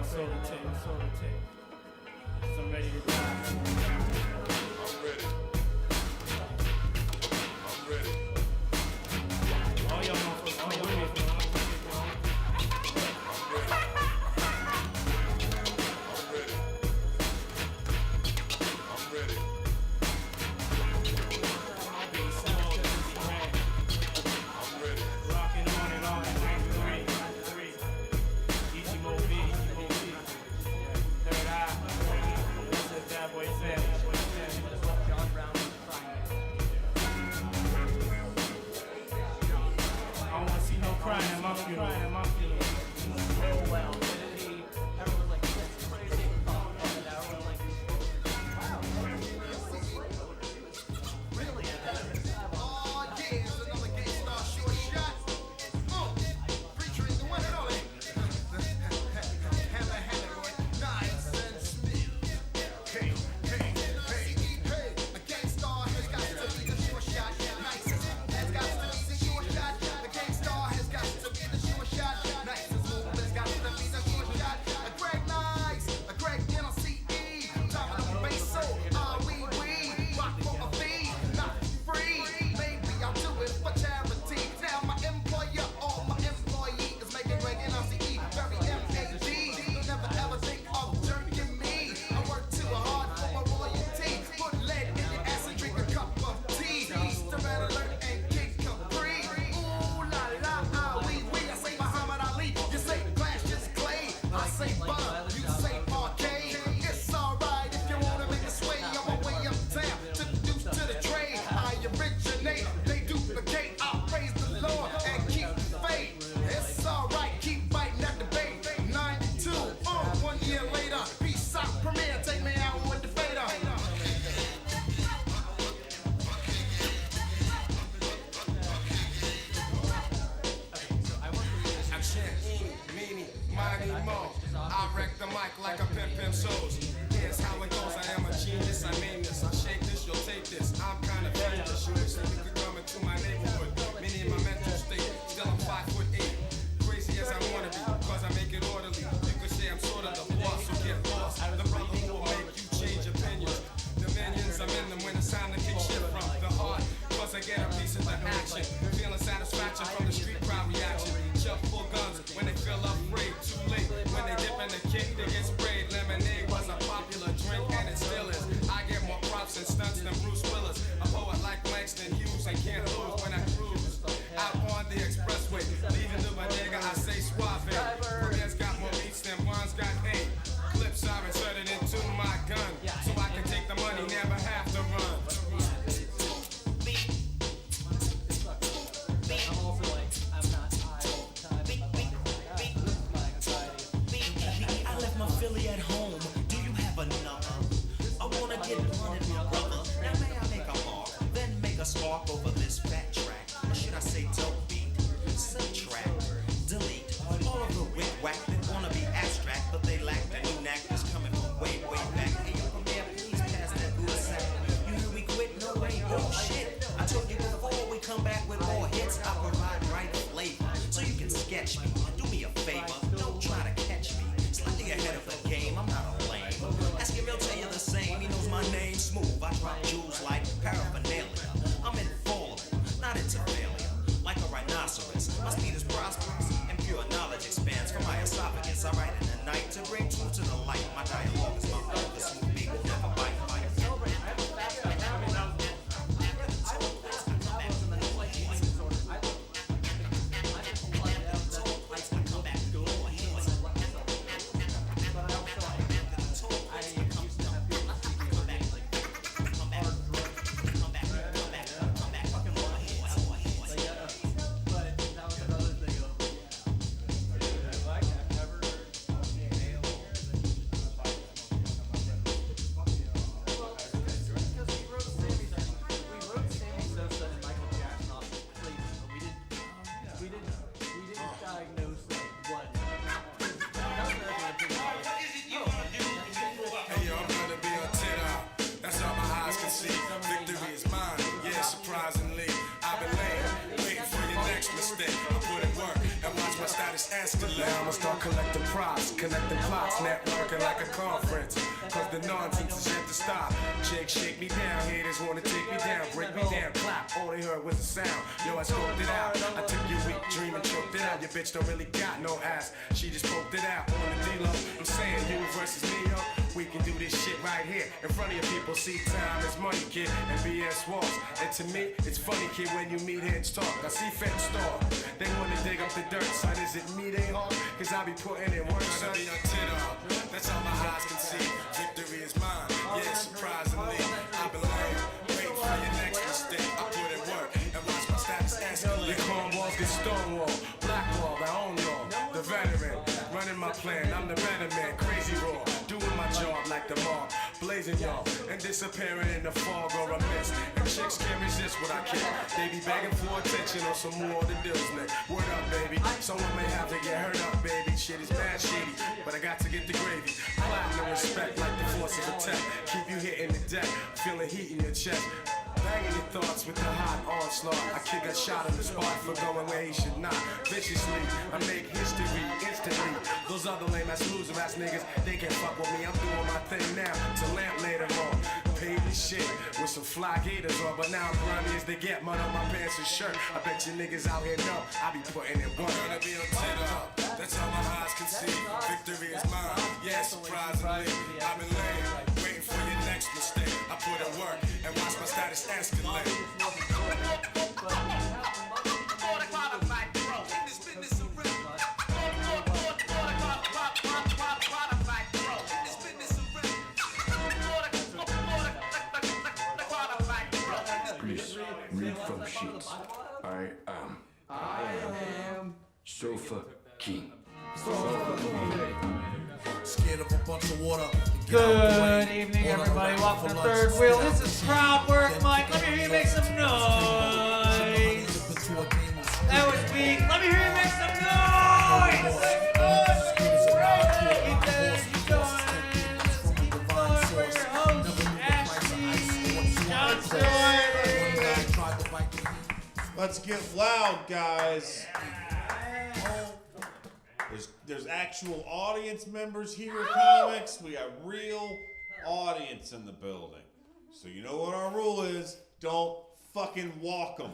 my solo tape. So I'm ready to die. I'm ready. I'm ready. All y'all motherfuckers come with me. I'm ready. Rocking on and on and three. Easy Mo B. Third eye. That's what that boy said. John Brown was crying. I don't wanna see no crying in my funeral. So well. Everyone was like, that's crazy. And everyone like, wow. Really? Oh yeah, it's another Gangstar short shot. Featuring the one and only Hammer Boy, Nice and Smith. Hey, a Gangstar has got to be the short shot. Nice has got to be the short shot. The Gangstar has got to be the short shot. Nice and Smooth has got to be the short shot. A Greg Nice, a Greg NLCE, Domino Basso, we rock for a fee, not free. Maybe I'll do it for charity. Now my employer or my employee is making Greg NLCE very MAD. Never ever think of jerking me. I work too hard for my royalty. Put lead in your ass and drink a cup of tea. Easter Red Alert and Kid Capri. Ooh la la, we. I say Muhammad Ali, you say glass just clay. I say butter, you say arcade. It's alright if you wanna make a sway on my way uptown to the deuce to the trade. I originate, they duplicate. I praise the Lord and keep the faith. It's alright, keep fighting at the bait. 92, 1 year later, peace out, premiere, take me out with the fader. I chant eeny, meeny, miny, mo. I wreck the mic like a pimp shows. Here's how it goes. I am a genius. I name this. I shake this. You'll take this. I'm kind of dangerous. You wish that you could come into my neighborhood. Many in my mental state. Still I'm 5'8". Crazy as I wanna be, cause I make it orderly. You could say I'm sort of the boss who get lost. The brother who will make you change opinions. The minions, I'm in them when it's time to kick shit from the heart. Cause I get a piece of the action. Feeling satisfaction from the street crowd reaction. Chuck full guns when they feel afraid. Too late when they dip in the kick, they get sprayed. Lemonade was collecting props, connecting plots, networking like a conference. Cause the nonsense is yet to stop. Chicks shake me down, haters wanna take me down, break me down, clap. All they heard was a sound. Yo, I scoped it out. I took your weak dream and choked it out. Your bitch don't really got no ass. She just poked it out on the D-Lo. I'm saying you versus me, yo. We can do this shit right here in front of your people. See, time is money, kid, and BS walks. And to me, it's funny, kid, when you meet heads talk. I see fans star. They wanna dig up the dirt, son. Is it me they hard? Cause I be putting in work, son. Be on tit. That's all my eyes can see. Victory is mine. Yeah, surprisingly, I've been lame. Waiting for your next mistake. I put in work and watch my stats escalate. Your cornballs get stonewall, blackball, I own y'all. The veteran, running my plan. I'm the better man, crazy raw. Doing my job like the mob, blazing y'all and disappearing in the fog or a mist. And chicks can't resist what I kick. They be begging for attention on some more of the deals, Nick. Word up, baby. Someone may have to get hurt up, baby. Shit is bad shady, but I got to get the gravy. Platinum respect like the force of attack. Keep you hitting the deck, feeling heat in your chest. Banging your thoughts with the hot onslaught. I kick a shot on the spot for going where he should not. Viciously, I make history instantly. Those other lame ass loser ass niggas, they can't fuck with me. I'm doing my thing now to lamp later on. Paid this shit with some fly gators on, but now I'm grimy as they get. Mud on my pants and shirt. I bet you niggas out here know I be putting in work. Gonna be on up. That's all my eyes can see. Victory is mine. Yeah, surprisingly, I've been laying, waiting for your next mistake. I put in work and watch my status escalate. Read from sheets. I am Sofa King. Scared of a bunch of water. Good evening, everybody. Welcome to Third Wheel. This is Crowd Work Mike. Let me hear you make some noise. That was weak. Let me hear you make some noise. Keep going. Keep going for your host, Ashley Johnson. Let's get loud, guys. There's actual audience members here at Comics. We have real audience in the building. So you know what our rule is. Don't fucking walk them.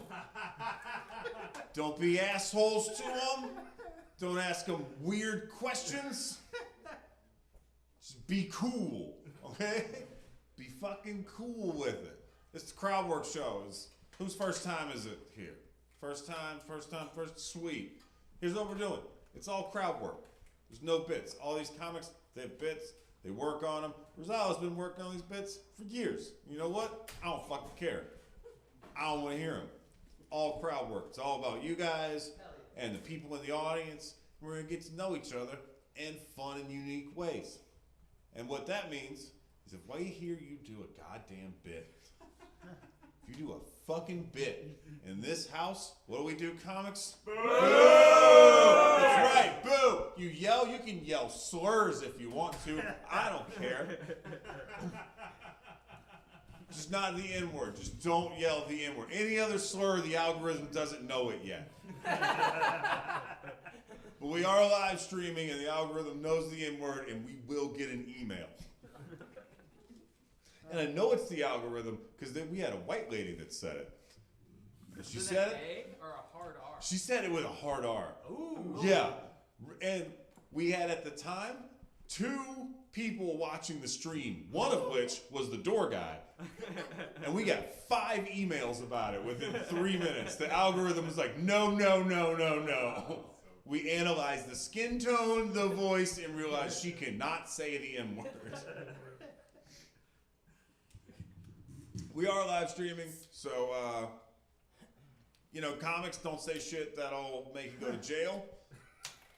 Don't be assholes to them. Don't ask them weird questions. Just be cool, okay? Be fucking cool with it. This is the Crowd Work Show. Whose first time is it here? First time, sweet. Here's what we're doing. It's all crowd work. There's no bits. All these comics, they have bits. They work on them. Rosales has been working on these bits for years. You know what? I don't fucking care. I don't want to hear them. All crowd work. It's all about you guys and the people in the audience. We're going to get to know each other in fun and unique ways. And what that means is if I hear you do a goddamn bit, if you do a fucking bit in this house, what do we do, comics? Boo! That's right, boo! You yell, you can yell slurs if you want to. I don't care. Just not the N-word. Just don't yell the N-word. Any other slur, the algorithm doesn't know it yet. But we are live streaming and the algorithm knows the N-word and we will get an email. And I know it's the algorithm because we had a white lady that said it. And she said it. A or a hard R? She said it with a hard R. Ooh. Yeah. And we had at the time 2 people watching the stream, one of which was the door guy. And we got 5 emails about it within 3 minutes. The algorithm was like, no. We analyzed the skin tone, the voice, and realized she cannot say the N-word. We are live streaming, so, comics don't say shit that'll make you go to jail.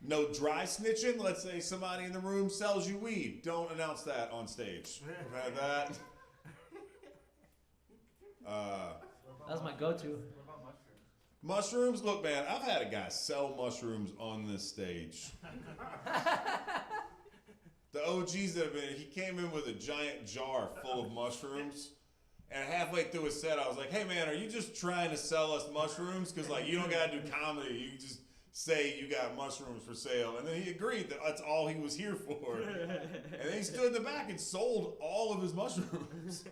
No dry snitching. Let's say somebody in the room sells you weed. Don't announce that on stage. We've had that. That's my go-to. Mushrooms? Look, man, I've had a guy sell mushrooms on this stage. The OGs that have been, he came in with a giant jar full of mushrooms. And halfway through his set, I was like, hey, man, are you just trying to sell us mushrooms? Because, you don't got to do comedy. You just say you got mushrooms for sale, and then he agreed that that's all he was here for. And then he stood in the back and sold all of his mushrooms.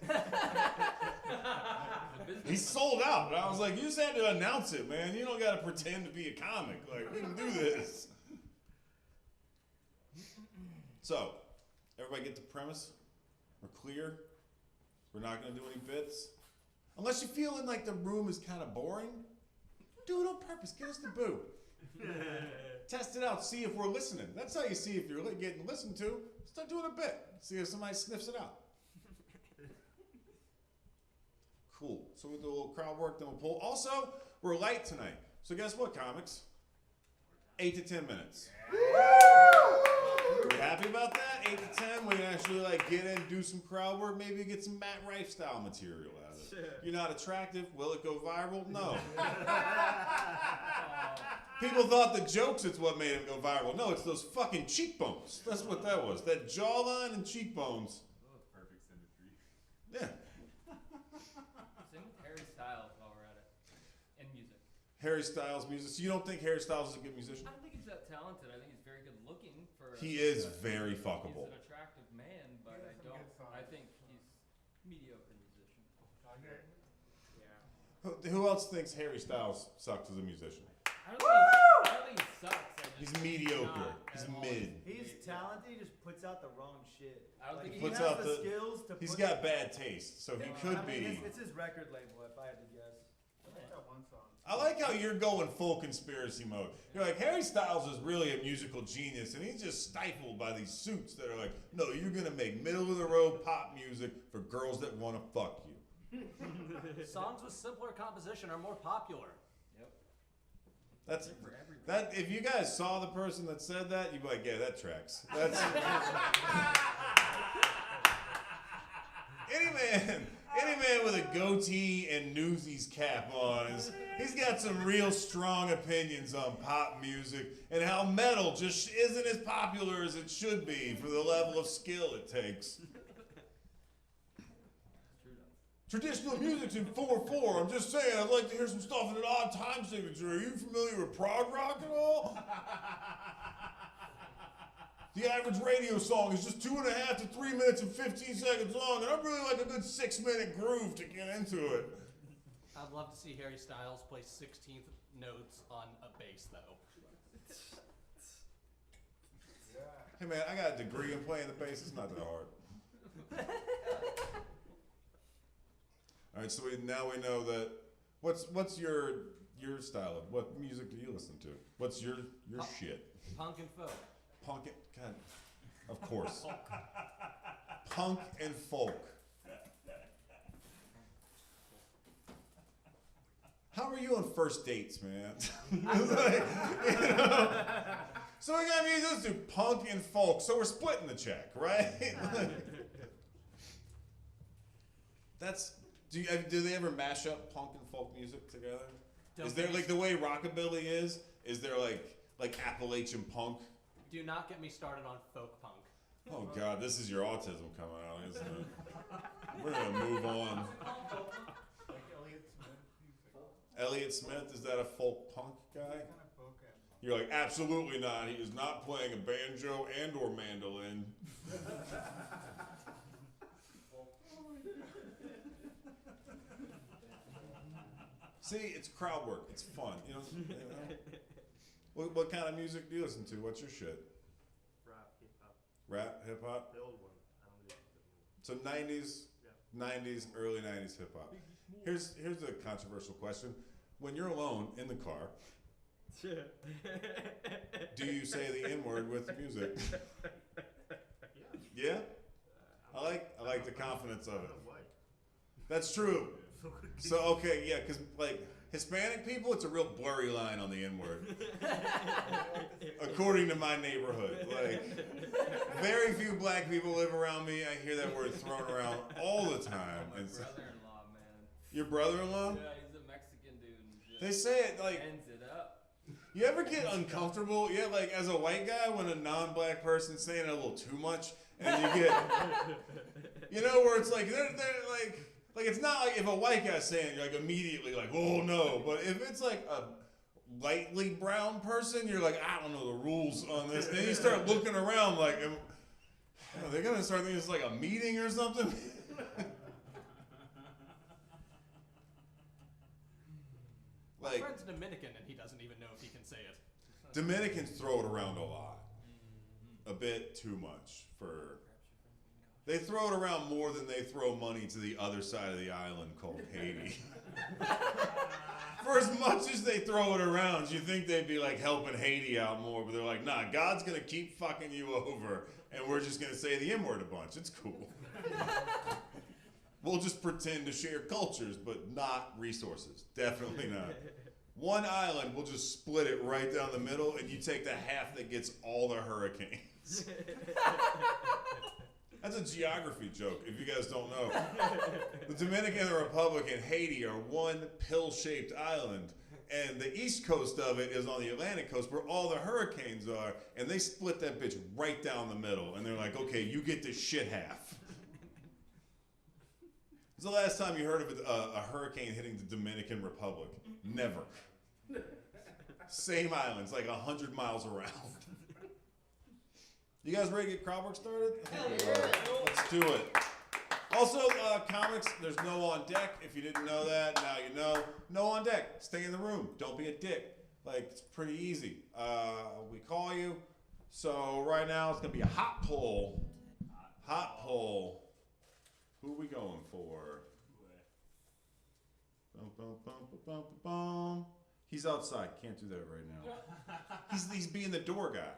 He sold out. And I was like, you just had to announce it, man. You don't got to pretend to be a comic. Like, we can do this. So, everybody get the premise? We're clear? We're not going to do any bits? Unless you're feeling like the room is kind of boring, do it on purpose. Get us the boo. Test it out. See if we're listening. That's how you see if you're getting listened to. Start doing a bit. See if somebody sniffs it out. Cool. So we'll do a little crowd work, then we'll pull. Also, we're light tonight. So guess what, comics? 8 to 10 minutes. You happy about that? 8 to 10, we can actually like get in, do some crowd work, maybe get some Matt Rife style material out of it. You're not attractive. Will it go viral? No. People thought the jokes is what made him go viral. No, it's those fucking cheekbones. That's what that was. That jawline and cheekbones. Perfect symmetry. Yeah. Same with Harry Styles while we're at it. And music. Harry Styles music. So you don't think Harry Styles is a good musician? I don't think he's that talented. I think he's very good looking for. He is very fuckable. He's an attractive man, but I don't. I think he's mediocre musician. Who else thinks Harry Styles sucks as a musician? I don't think he sucks. He's mediocre. He's mid. He's talented. He just puts out the wrong shit. I don't Like, think he he puts has out the the- skills to. He's put got bad taste, so he could I mean, be. It's his record label, if I had to guess. I like how you're going full conspiracy mode. You're like, Harry Styles is really a musical genius, and he's just stifled by these suits that are like, no, you're gonna make middle of the road pop music for girls that want to fuck you. Songs with simpler composition are more popular. That's that. If you guys saw the person that said that, you'd be like, yeah, that tracks. That's any man with a goatee and Newsies cap on he's got some real strong opinions on pop music and how metal just isn't as popular as it should be for the level of skill it takes. Traditional music's in 4/4. I'm just saying, I'd like to hear some stuff in an odd time signature. Are you familiar with prog rock at all? The average radio song is just 2.5 to 3 minutes and 15 seconds long, and I really like a good 6-minute groove to get into it. I'd love to see Harry Styles play 16th notes on a bass, though. Hey man, I got a degree in playing the bass. It's not that hard. All right, so now we know that. What's your style of what music do you listen to? What's your shit? Punk and folk. Punk and God, of course. Punk and folk. How are you on first dates, man? Like, you know, so we got music to punk and folk. So we're splitting the check, right? That's. Do they ever mash up punk and folk music together? Is there like the way rockabilly is? Is there like Appalachian punk? Do not get me started on folk punk. Oh God, this is your autism coming out, isn't it? We're gonna move on. Elliott Smith, is that a folk punk guy? You're like, absolutely not. He is not playing a banjo and or mandolin. See, it's crowd work. It's fun. You know? What kind of music do you listen to? What's your shit? Rap, hip hop. Rap, hip hop? The old one. I don't listen to the new one. So 90s, early 90s hip hop. Here's a controversial question. When you're alone in the car, do you say the N-word with the music? Yeah? I like the confidence of it. That's true. So okay, yeah, because like Hispanic people, it's a real blurry line on the N-word. According to my neighborhood, like very few black people live around me. I hear that word thrown around all the time. My And so- brother-in-law, man. your brother-in-law? Yeah, he's a Mexican dude. And They just say it like. ends it up. You ever get uncomfortable? Yeah, like as a white guy, when a non-black person's saying it a little too much, and you get, you know, where it's like they're like it's not like if a white guy's saying it, you're like immediately like, oh no, but if it's like a lightly brown person, you're like, I don't know the rules on this. Then you start looking around like, are they gonna start thinking it's like a meeting or something? My Like, friend's Dominican and he doesn't even know if he can say it. Dominicans throw it around a lot. A bit too much for. They throw it around more than they throw money to the other side of the island called Haiti. For as much as they throw it around, you think they'd be like helping Haiti out more, but they're like, nah, God's gonna keep fucking you over, and we're just gonna say the M-word a bunch. It's cool. We'll just pretend to share cultures, but not resources. Definitely not. One island, we'll just split it right down the middle, and you take the half that gets all the hurricanes. That's a geography joke, if you guys don't know. The Dominican Republic and Haiti are one pill-shaped island, and the east coast of it is on the Atlantic coast where all the hurricanes are, and they split that bitch right down the middle, and they're like, okay, you get this shit half. When's the last time you heard of a hurricane hitting the Dominican Republic? Never. Same islands, like 100 miles around. You guys ready to get crowd work started? Hell yeah. Let's do it. Also, comics, there's no on deck. If you didn't know that, now you know. No on deck. Stay in the room. Don't be a dick. Like, it's pretty easy. We call you. So right now it's going to be a hot poll. Hot poll. Who are we going for? Bum, bum, bum, bum, bum, bum. He's outside. Can't do that right now. He's being the door guy.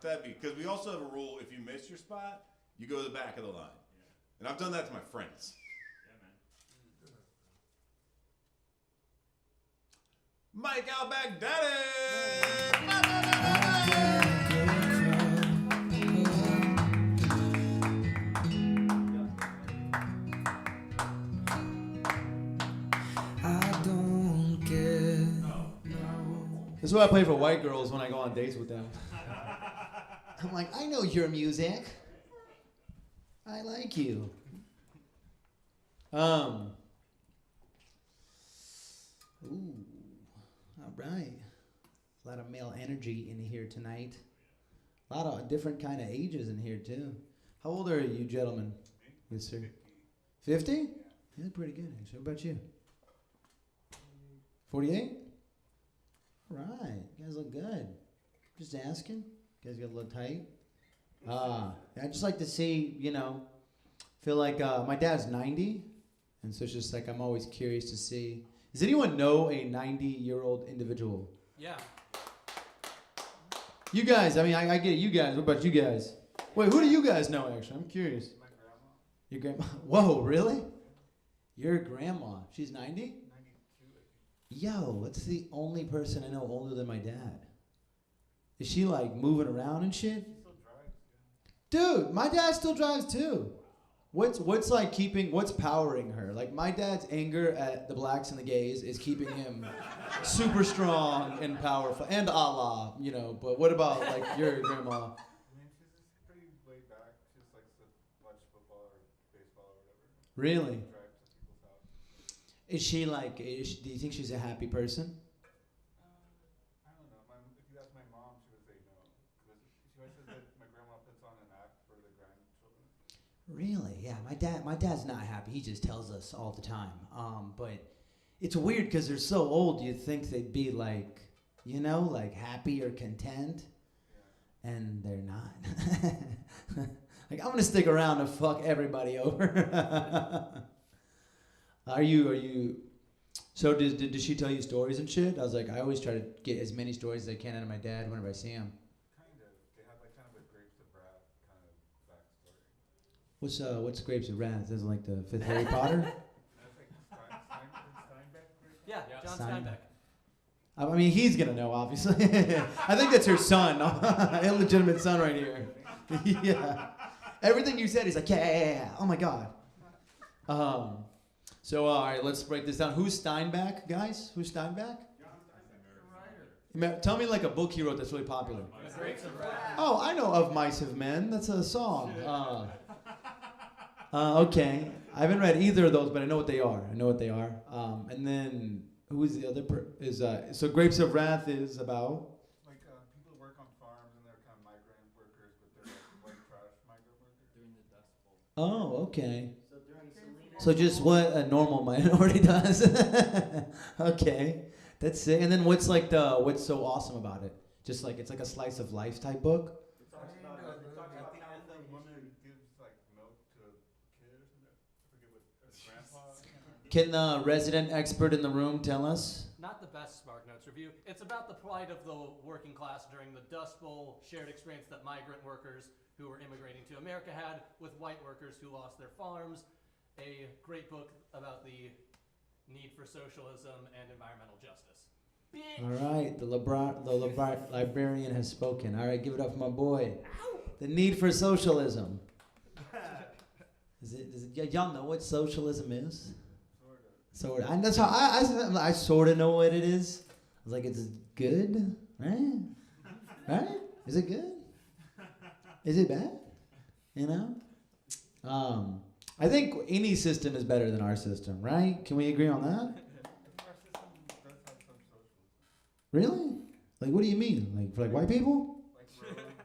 That'd be, because we also have a rule, if you miss your spot, you go to the back of the line. And I've done that to my friends. Mike Outback This is what I play for white girls when I go on dates with them. I'm like, I know your music. I like you. Ooh, All right. A lot of male energy in here tonight. A lot of different kind of ages in here too. how old are you gentlemen? Yes, sir. 50? Yeah, pretty good. Actually. What about you? 48? All right. You guys look good. Just asking. You guys got a little tight. I'd just like to see, Feel like my dad's 90, and so it's just like I'm always curious to see. Does anyone know a 90-year-old individual? Yeah. You guys, I get it. You guys, what about you guys? Wait, who do you guys know, actually? I'm curious. My grandma. Your grandma? Whoa, really? Your grandma? She's 90? 92, I think. yo, that's the only person I know older than my dad. Is she like moving around and shit? She still drives, yeah. Dude, my dad still drives too. What's powering her? Like my dad's anger at the blacks and the gays is keeping him super strong and powerful, and Allah, But what about like your grandma? I mean, she's just pretty laid back. She just likes to watch football or baseball or whatever. Really? Drive to people's house. Is she like? Do you think she's a happy person? I don't know. If you ask my mom, she would say no. Because she always says that my grandma puts on an act for the grandchildren. Really? Yeah, my dad's not happy. He just tells us all the time. But it's weird because they're so old. You'd think they'd be like, like happy or content, Yeah. and they're not. Like I'm gonna stick around to fuck everybody over. Are you? So did she tell you stories and shit? I was like, I always try to get as many stories as I can out of my dad whenever I see him. Kind of. They have like kind of a Grapes of Wrath kind of backstory. What's Grapes of Wrath? Is it like the fifth Harry Potter? That's like Steinbeck Grapes? Yeah, John Steinbeck. Steinbeck. I mean, he's gonna know, obviously. I think that's her son, illegitimate son right here. Yeah. Everything you said, he's like, yeah. Oh my god. So all right, let's break this down. Who's Steinbeck, guys? Who's Steinbeck? Tell me like a book he wrote that's really popular. Grapes of Wrath. Oh, I know Of Mice of Men. That's a song. Okay. I haven't read either of those, but I know what they are. And then Who is the other so Grapes of Wrath is about? Like people who work on farms and they're kind of migrant workers, but they're like white trash migrant workers. During the Dust Bowl. Oh, okay. So during Selena. So just what a normal minority does. Okay, that's it. And then what's so awesome about it? Just like it's like a slice of life type book. It talks about I think the woman gives like milk to a kid or something. I forget what grandpa. Can the resident expert in the room tell us? Not the best Spark Notes review. It's about the plight of the working class during the Dust Bowl, shared experience that migrant workers who were immigrating to America had with white workers who lost their farms. A great book about the need for socialism and environmental justice. All right, the librarian has spoken. All right, give it up for my boy. The need for socialism. Y'all know what socialism is? Sort of. And that's how I sort of know what it is. I was like, it's good, right? Right? Is it good? Is it bad? You know? I think any system is better than our system, right? Can we agree on that? Our system does have some socialism. Really? Like, what do you mean? Like, for like white people? Like roads and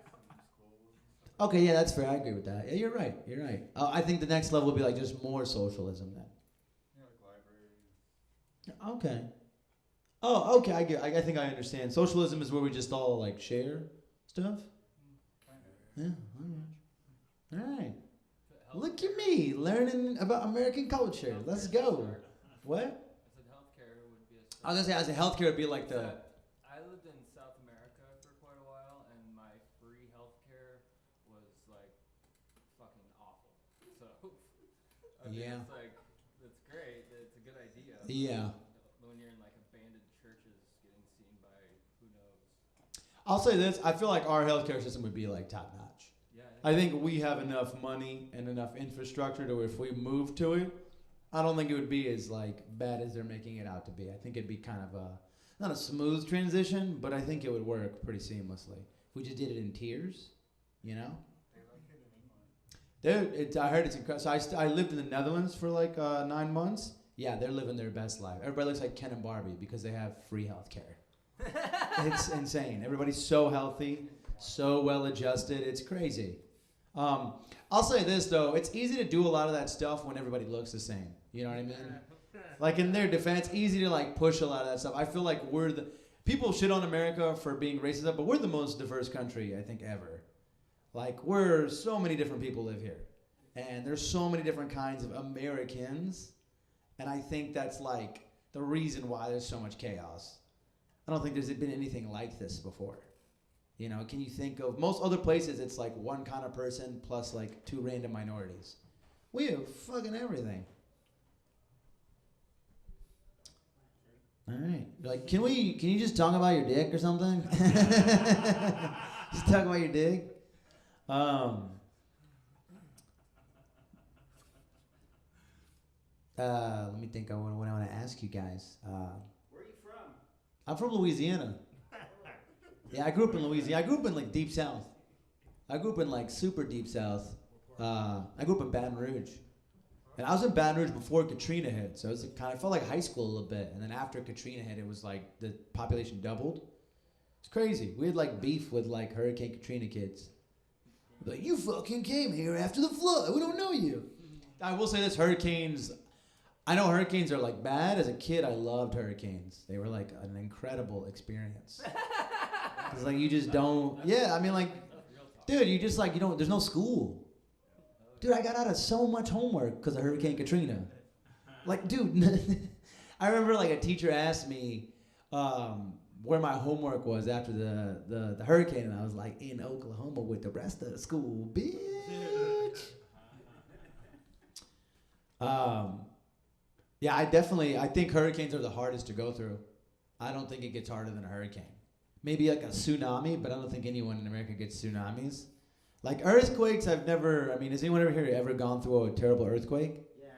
schools and stuff. Okay, yeah, that's fair. I agree with that. Yeah, you're right. You're right. I think the next level would be like just more socialism then. Yeah, like libraries. Okay. Oh, okay. I think I understand. Socialism is where we just all like share stuff. Yeah. All right. Look at me learning about American culture. Let's go. What? I said healthcare would be a. I was gonna say, healthcare would be like the. I lived in South America for quite a while, and my free healthcare was like fucking awful. So, I mean, Yeah. it's like it's great. It's a good idea. Yeah. When you're in like abandoned churches, getting seen by who knows. I'll say this. I feel like our healthcare system would be like top notch. Yeah. I think we have enough money and enough infrastructure to if we move to it, I don't think it would be as like bad as they're making it out to be. I think it'd be kind of not a smooth transition, but I think it would work pretty seamlessly. If we just did it in tiers, you know? They like it in England. Dude, I heard it's incredible. So I lived in the Netherlands for like 9 months. Yeah, they're living their best life. Everybody looks like Ken and Barbie because they have free healthcare. It's insane. Everybody's so healthy, so well adjusted. It's crazy. I'll say this though, it's easy to do a lot of that stuff when everybody looks the same. You know what I mean? Like in their defense, easy to like push a lot of that stuff. I feel like people shit on America for being racist, but we're the most diverse country I think ever. Like so many different people live here, and there's so many different kinds of Americans, and I think that's like the reason why there's so much chaos. I don't think there's been anything like this before. You know, can you think of most other places? It's like one kind of person plus like 2 random minorities. We have fucking everything. All right, like, can you just talk about your dick or something? Just talk about your dick. Let me think. What I want to ask you guys. Where are you from? I'm from Louisiana. Yeah, I grew up in Louisiana. I grew up in like deep south. I grew up in like super deep south. I grew up in Baton Rouge. And I was in Baton Rouge before Katrina hit, so it was I felt like high school a little bit. And then after Katrina hit, it was like the population doubled. It's crazy. We had like beef with like Hurricane Katrina kids. Like, you fucking came here after the flood. We don't know you. I will say this, hurricanes, I know hurricanes are like bad. As a kid, I loved hurricanes. They were like an incredible experience. It's like you just don't, yeah, I mean like, dude, you just like, there's no school. Dude, I got out of so much homework because of Hurricane Katrina. Like, dude, I remember like a teacher asked me where my homework was after the hurricane, and I was like, in Oklahoma with the rest of the school, bitch. Yeah, I think hurricanes are the hardest to go through. I don't think it gets harder than a hurricane. Maybe like a tsunami, but I don't think anyone in America gets tsunamis. Like earthquakes, has anyone ever here ever gone through a terrible earthquake? Yeah.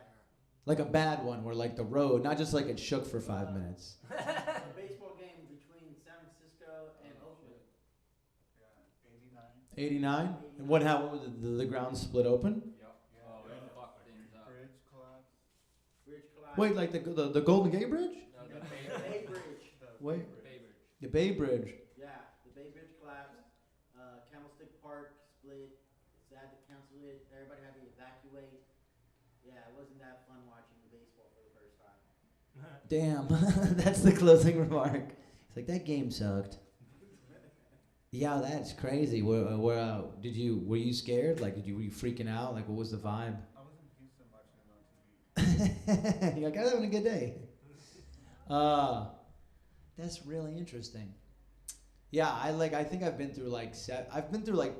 Like a bad one where like the road, not just like it shook for 5 minutes. A baseball game between San Francisco and Oakland. Yeah, 89? And what happened? The ground split open? Yep. Oh, it fucked things up. bridge collapse. Bridge collapse. Wait, like the Golden Gate Bridge? No, the Wait. Bay Bridge. The Bay Bridge. Yeah, the Bay Bridge collapsed. Candlestick Park split. Sad to cancel it. Everybody had to evacuate. Yeah, it wasn't that fun watching the baseball for the first time. Damn, that's the closing remark. It's like that game sucked. Yeah, that's crazy. Were you scared? Like, were you freaking out? Like, what was the vibe? I was in Houston watching it on TV. You're like, I'm having a good day. That's really interesting. Yeah, I think I've been through like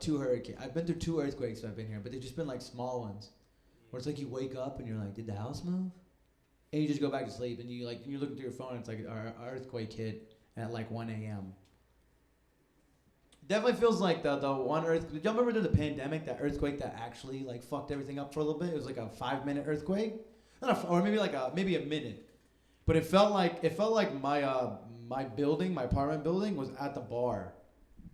two hurricanes. I've been through 2 earthquakes I've been here, but they've just been like small ones. Where it's like you wake up and you're like, did the house move? And you just go back to sleep and you're looking through your phone and it's like our earthquake hit at like 1 a.m. Definitely feels like the one earthquake. Did y'all remember during the pandemic that earthquake that actually like fucked everything up for a little bit? It was like a 5-minute earthquake, or maybe a minute. But it felt like my building, my apartment building, was at the bar,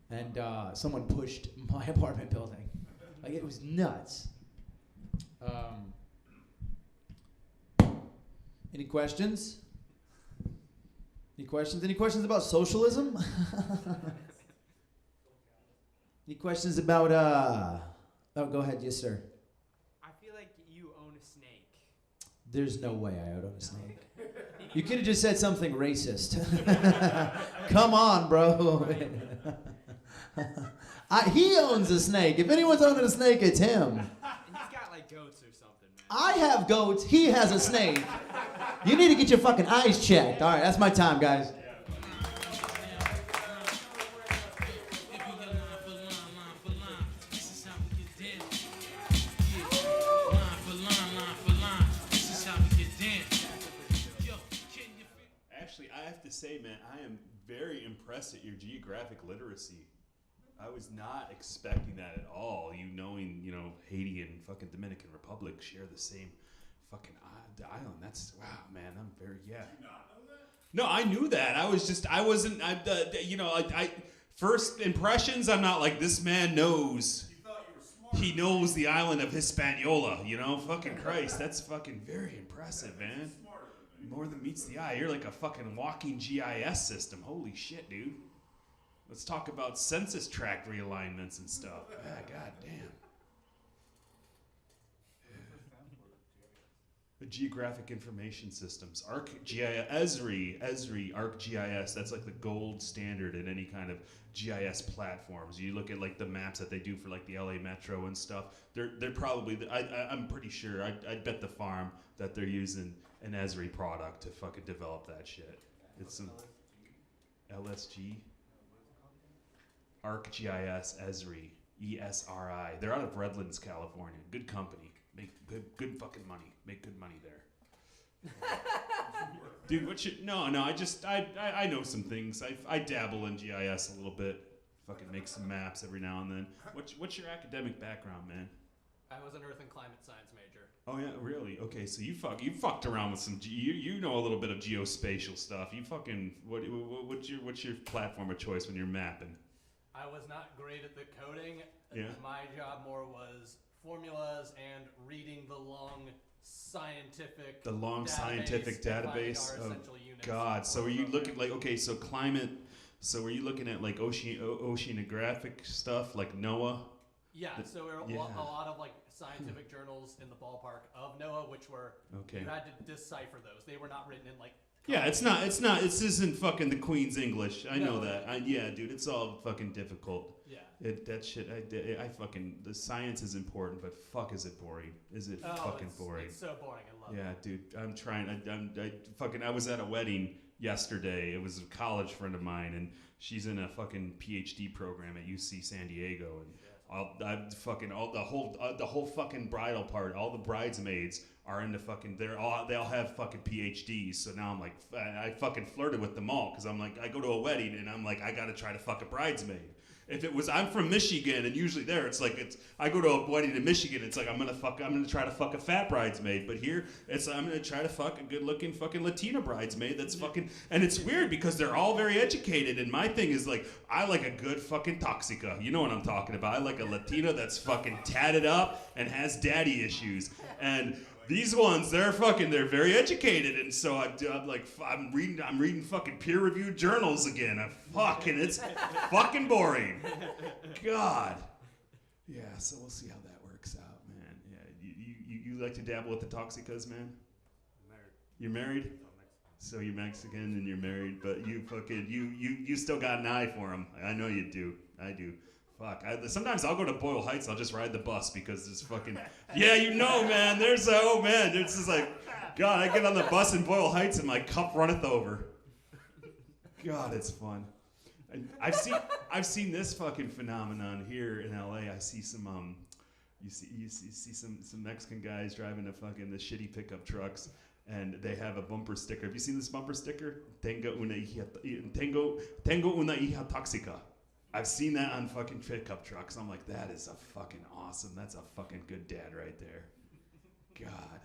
and someone pushed my apartment building. Like it was nuts. Any questions? Any questions? Any questions about socialism? Any questions about Oh, go ahead, yes, sir. I feel like you own a snake. There's no way I own a snake. You could have just said something racist. Come on, bro. He owns a snake. If anyone's owning a snake, it's him. And he's got like goats or something, man. I have goats. He has a snake. You need to get your fucking eyes checked. All right, that's my time, guys. Actually, I have to say, man, I am very impressed at your geographic literacy. I was not expecting that at all. You knowing, Haiti and fucking Dominican Republic share the same fucking island. That's, wow, man, I'm very, yeah. Did you not know that? No, I knew that. First impressions, I'm not like, this man knows. You thought you were smart. He knows the island of Hispaniola, fucking Christ. That's fucking very impressive, man. Smarter than me. More than meets the eye. You're like a fucking walking GIS system. Holy shit, dude. Let's talk about census tract realignments and stuff. God damn. The Geographic Information Systems. ArcGIS, Esri, ArcGIS, that's like the gold standard in any kind of GIS platforms. You look at like the maps that they do for like the LA Metro and stuff. They're probably, I'm pretty sure, I'd bet the farm that they're using an Esri product to fucking develop that shit. It's some LSG. ArcGIS, Esri, ESRI. They're out of Redlands, California. Good company. Make good fucking money. Make good money there. Dude, I know some things. I dabble in GIS a little bit. Fucking make some maps every now and then. What's your academic background, man? I was an Earth and Climate Science major. Oh yeah, really? Okay, so you fucked around with some you know a little bit of geospatial stuff. You fucking what's your platform of choice when you're mapping? I was not great at the coding. Yeah. My job more was formulas and reading the long scientific database our of essential units. God. So are you looking like so climate? So are you looking at like oceanographic stuff like NOAA? Yeah. So there are a lot of like scientific journals in the ballpark of NOAA, which were you had to decipher those. They were not written in like. Yeah, it's not. This isn't fucking the Queen's English. I know that. Yeah, dude, it's all fucking difficult. Yeah. That shit. I fucking. The science is important, but fuck, is it boring? Is it fucking boring? It's so boring. I love it. Yeah, dude. I'm trying. I was at a wedding yesterday. It was a college friend of mine, and she's in a fucking PhD program at UC San Diego, and the whole fucking bridal part, all the bridesmaids are into fucking, they all have fucking PhDs. So now I'm like, I fucking flirted with them all because I'm like, I go to a wedding and I'm like, I gotta try to fuck a bridesmaid. If it was, I'm from Michigan, and usually I go to a wedding in Michigan, it's like I'm gonna try to fuck a fat bridesmaid, but here I'm gonna try to fuck a good-looking fucking Latina bridesmaid that's fucking, and it's weird because they're all very educated, and my thing is like, I like a good fucking toxica, you know what I'm talking about? I like a Latina that's fucking tatted up and has daddy issues, and These ones, they're very educated, and so I'm reading fucking peer-reviewed journals again. And it's fucking boring. God. Yeah, so we'll see how that works out, man. Yeah, you like to dabble with the toxicas, man? I'm married. You're married? So you're Mexican and you're married, but you still got an eye for them. I know you do. I do. Fuck. Sometimes I'll go to Boyle Heights. I'll just ride the bus because there's fucking. Yeah, man. There's just like, God. I get on the bus in Boyle Heights and my cup runneth over. God, it's fun. I've seen this fucking phenomenon here in LA. I see some you see some Mexican guys driving the shitty pickup trucks. And they have a bumper sticker. Have you seen this bumper sticker? Tengo una hija tóxica. I've seen that on fucking pickup trucks. I'm like, that is a fucking awesome. That's a fucking good dad right there. God.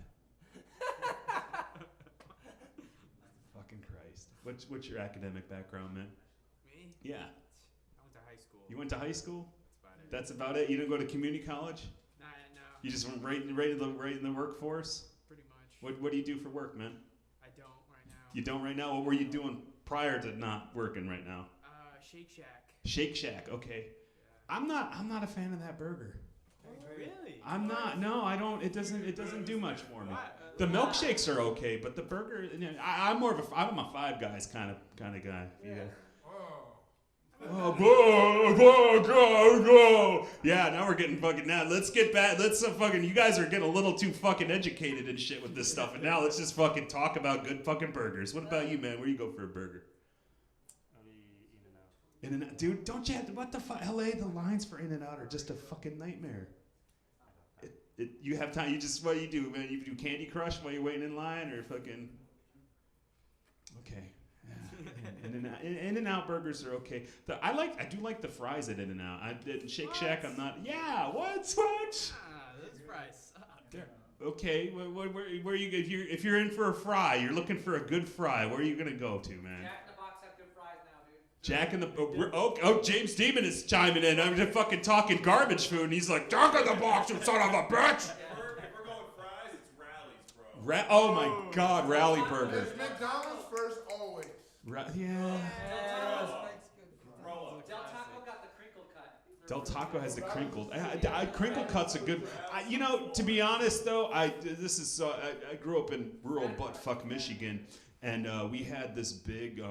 Fucking Christ. What's your academic background, man? Me? Yeah. I went to high school. You went to high school? That's about it. That's about it? You didn't go to community college? No. You just went right in the workforce? Pretty much. What do you do for work, man? I don't right now. You don't right now? What were you doing prior to not working right now? Shake Shack. Shake Shack, okay. Yeah. I'm not a fan of that burger. Really? I'm not. No, I don't. It doesn't do much for me. The milkshakes are okay, but the burger. I'm more of I'm a Five Guys kind of guy. Yeah. Yeah, now we're getting fucking now. Let's get back. Let's fucking. You guys are getting a little too fucking educated and shit with this stuff. And now let's just fucking talk about good fucking burgers. What about you, man? Where you go for a burger? In-N-Out. Dude, don't you have to, what the fuck? LA, the lines for In-N-Out are just a fucking nightmare. You have time, what do you do, man? You do Candy Crush while you're waiting in line or fucking, okay. Yeah. In-N-Out burgers are okay. I do like the fries at In-N-Out. At Shake Shack, I'm not, yeah, what? Those fries suck. Okay, where you, if you're in for a fry, you're looking for a good fry, where are you gonna go to, man? Jack in the James Demon is chiming in. I'm just fucking talking garbage food, and he's like, Jack in the Box, you son of a bitch! If we're going fries, it's Rally's, bro. Oh my God, Rally Burger. It's McDonald's first always. Yeah. Del Taco got the crinkle cut. Del Taco has the crinkled. Crinkle cut's a good. To be honest though, I grew up in rural buttfuck Michigan. And we had this big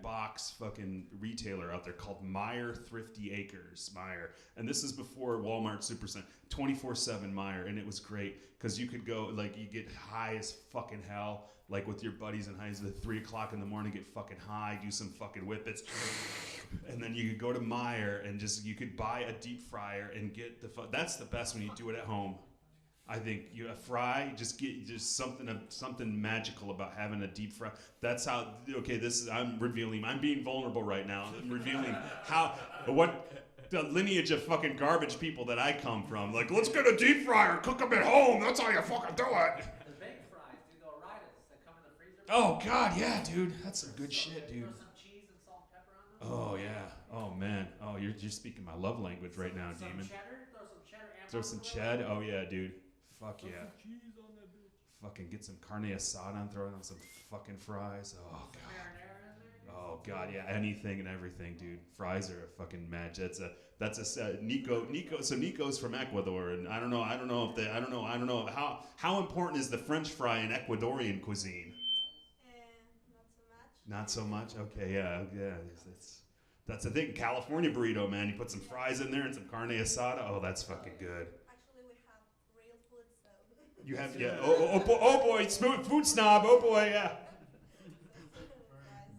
box fucking retailer out there called Meijer Thrifty Acres, Meijer. And this is before Walmart Supercenter, 24/7 Meijer. And it was great because you could go, you get high as fucking hell, with your buddies in high school at 3 o'clock in the morning, get fucking high, do some fucking whippets. And then you could go to Meijer and you could buy a deep fryer and get that's the best when you do it at home. I think a fry, just something magical about having a deep fry. That's how. Okay, I'm being vulnerable right now. I'm revealing what the lineage of fucking garbage people that I come from. Let's get a deep fryer, cook them at home. That's how you fucking do it. The baked fries, dude, the Oritas that come in the freezer. Oh God, yeah, dude, that's some good shit, dude. Throw some cheese and salt and pepper on them. Oh yeah. Oh man. Oh, you're speaking my love language right now, Demon. Throw some cheddar. Throw some ched. Oh yeah, dude. Fuck yeah. Fucking get some carne asada and throw it on some fucking fries. Oh God. Oh God, yeah, anything and everything, dude. Fries are a fucking match. That's a Nico. So Nico's from Ecuador, and I don't know how important is the French fry in Ecuadorian cuisine? Not so much. Okay, yeah. That's the thing. California burrito, man. You put some fries in there and some carne asada. Oh, that's fucking good. You have, yeah. Oh boy, smooth food snob. Oh boy, yeah.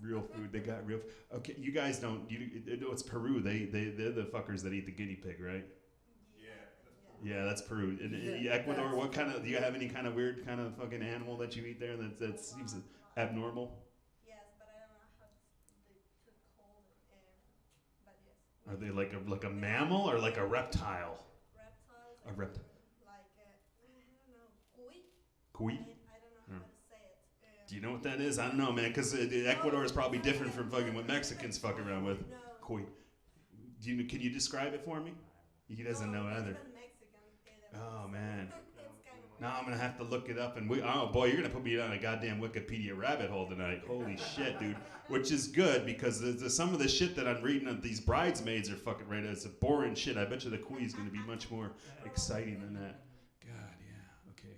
Real food. They got real. Okay, you guys don't. It's Peru. They're the fuckers that eat the guinea pig, right? Yeah, that's Peru. In Ecuador, what kind of? Do you have any kind of weird kind of fucking animal that you eat there that seems abnormal? Yes, but I don't know how to call them. But yes. Are they like a mammal or like a reptile? Reptiles. A reptile. Kui? I don't know how to say it. Do you know what that is? I don't know, man, because Ecuador is probably different from fucking what Mexicans fuck around with. No. Kui. Can you describe it for me? He doesn't know either. Mexican, Oh man. Now I'm gonna have to look it up, and oh boy, you're gonna put me down a goddamn Wikipedia rabbit hole tonight. Holy shit, dude. Which is good because some of the shit that I'm reading of these bridesmaids are fucking right. It's a boring shit. I bet you the queen's gonna be much more exciting than that. God, yeah. Okay,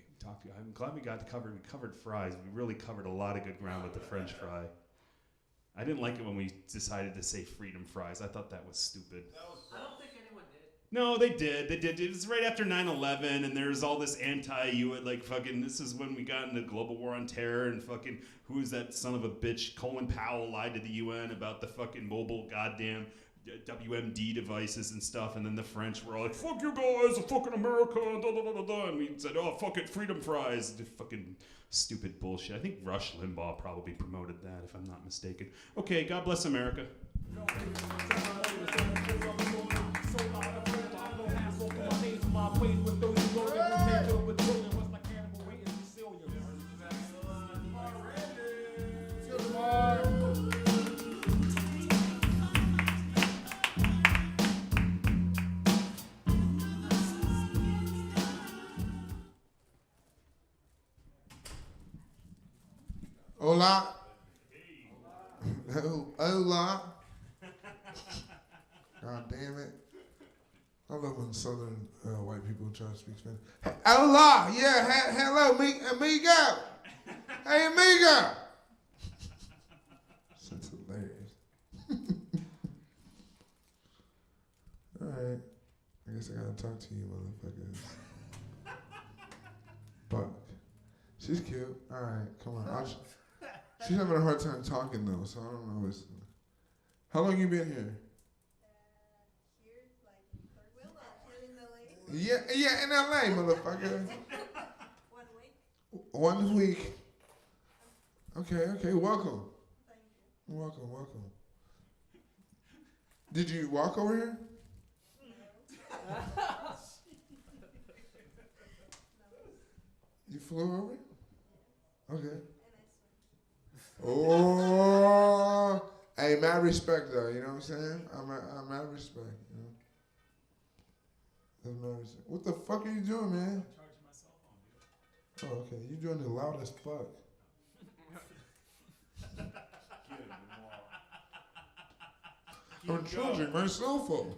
I'm glad we covered fries. We really covered a lot of good ground with the French fry. I didn't like it when we decided to say freedom fries. I thought that was stupid. I don't think anyone did. No, they did. They did. It was right after 9/11, and there's all this like fucking. This is when we got into global war on terror, and fucking who is that son of a bitch? Colin Powell lied to the UN about the fucking mobile goddamn WMD devices and stuff, and then the French were all like, "Fuck you guys, fucking America," da da da da da, and we said, "Oh, fuck it, freedom fries." Fucking stupid bullshit. I think Rush Limbaugh probably promoted that, if I'm not mistaken. Okay, God bless America. Hola. Hola. God damn it. I love when southern white people try to speak Spanish. Hola. Yeah, hello, amigo. Hey, amigo. That's hilarious. All right. I guess I gotta talk to you, motherfuckers. Buck. She's cute. All right, come on. She's having a hard time talking though, so I don't know. How long you been here? Here, like in Third Wheel, here in LA. Yeah, in LA, motherfucker. 1 week. 1 week. Okay, welcome. Thank you. Welcome. Did you walk over here? You flew over? Okay. Oh, hey, mad respect though, you know what I'm saying? I'm mad respect, you know? That's mad respect. What the fuck are you doing, man? Charging my cell phone, dude. Oh, okay, you doing the loudest fuck. I'm charging my cell phone.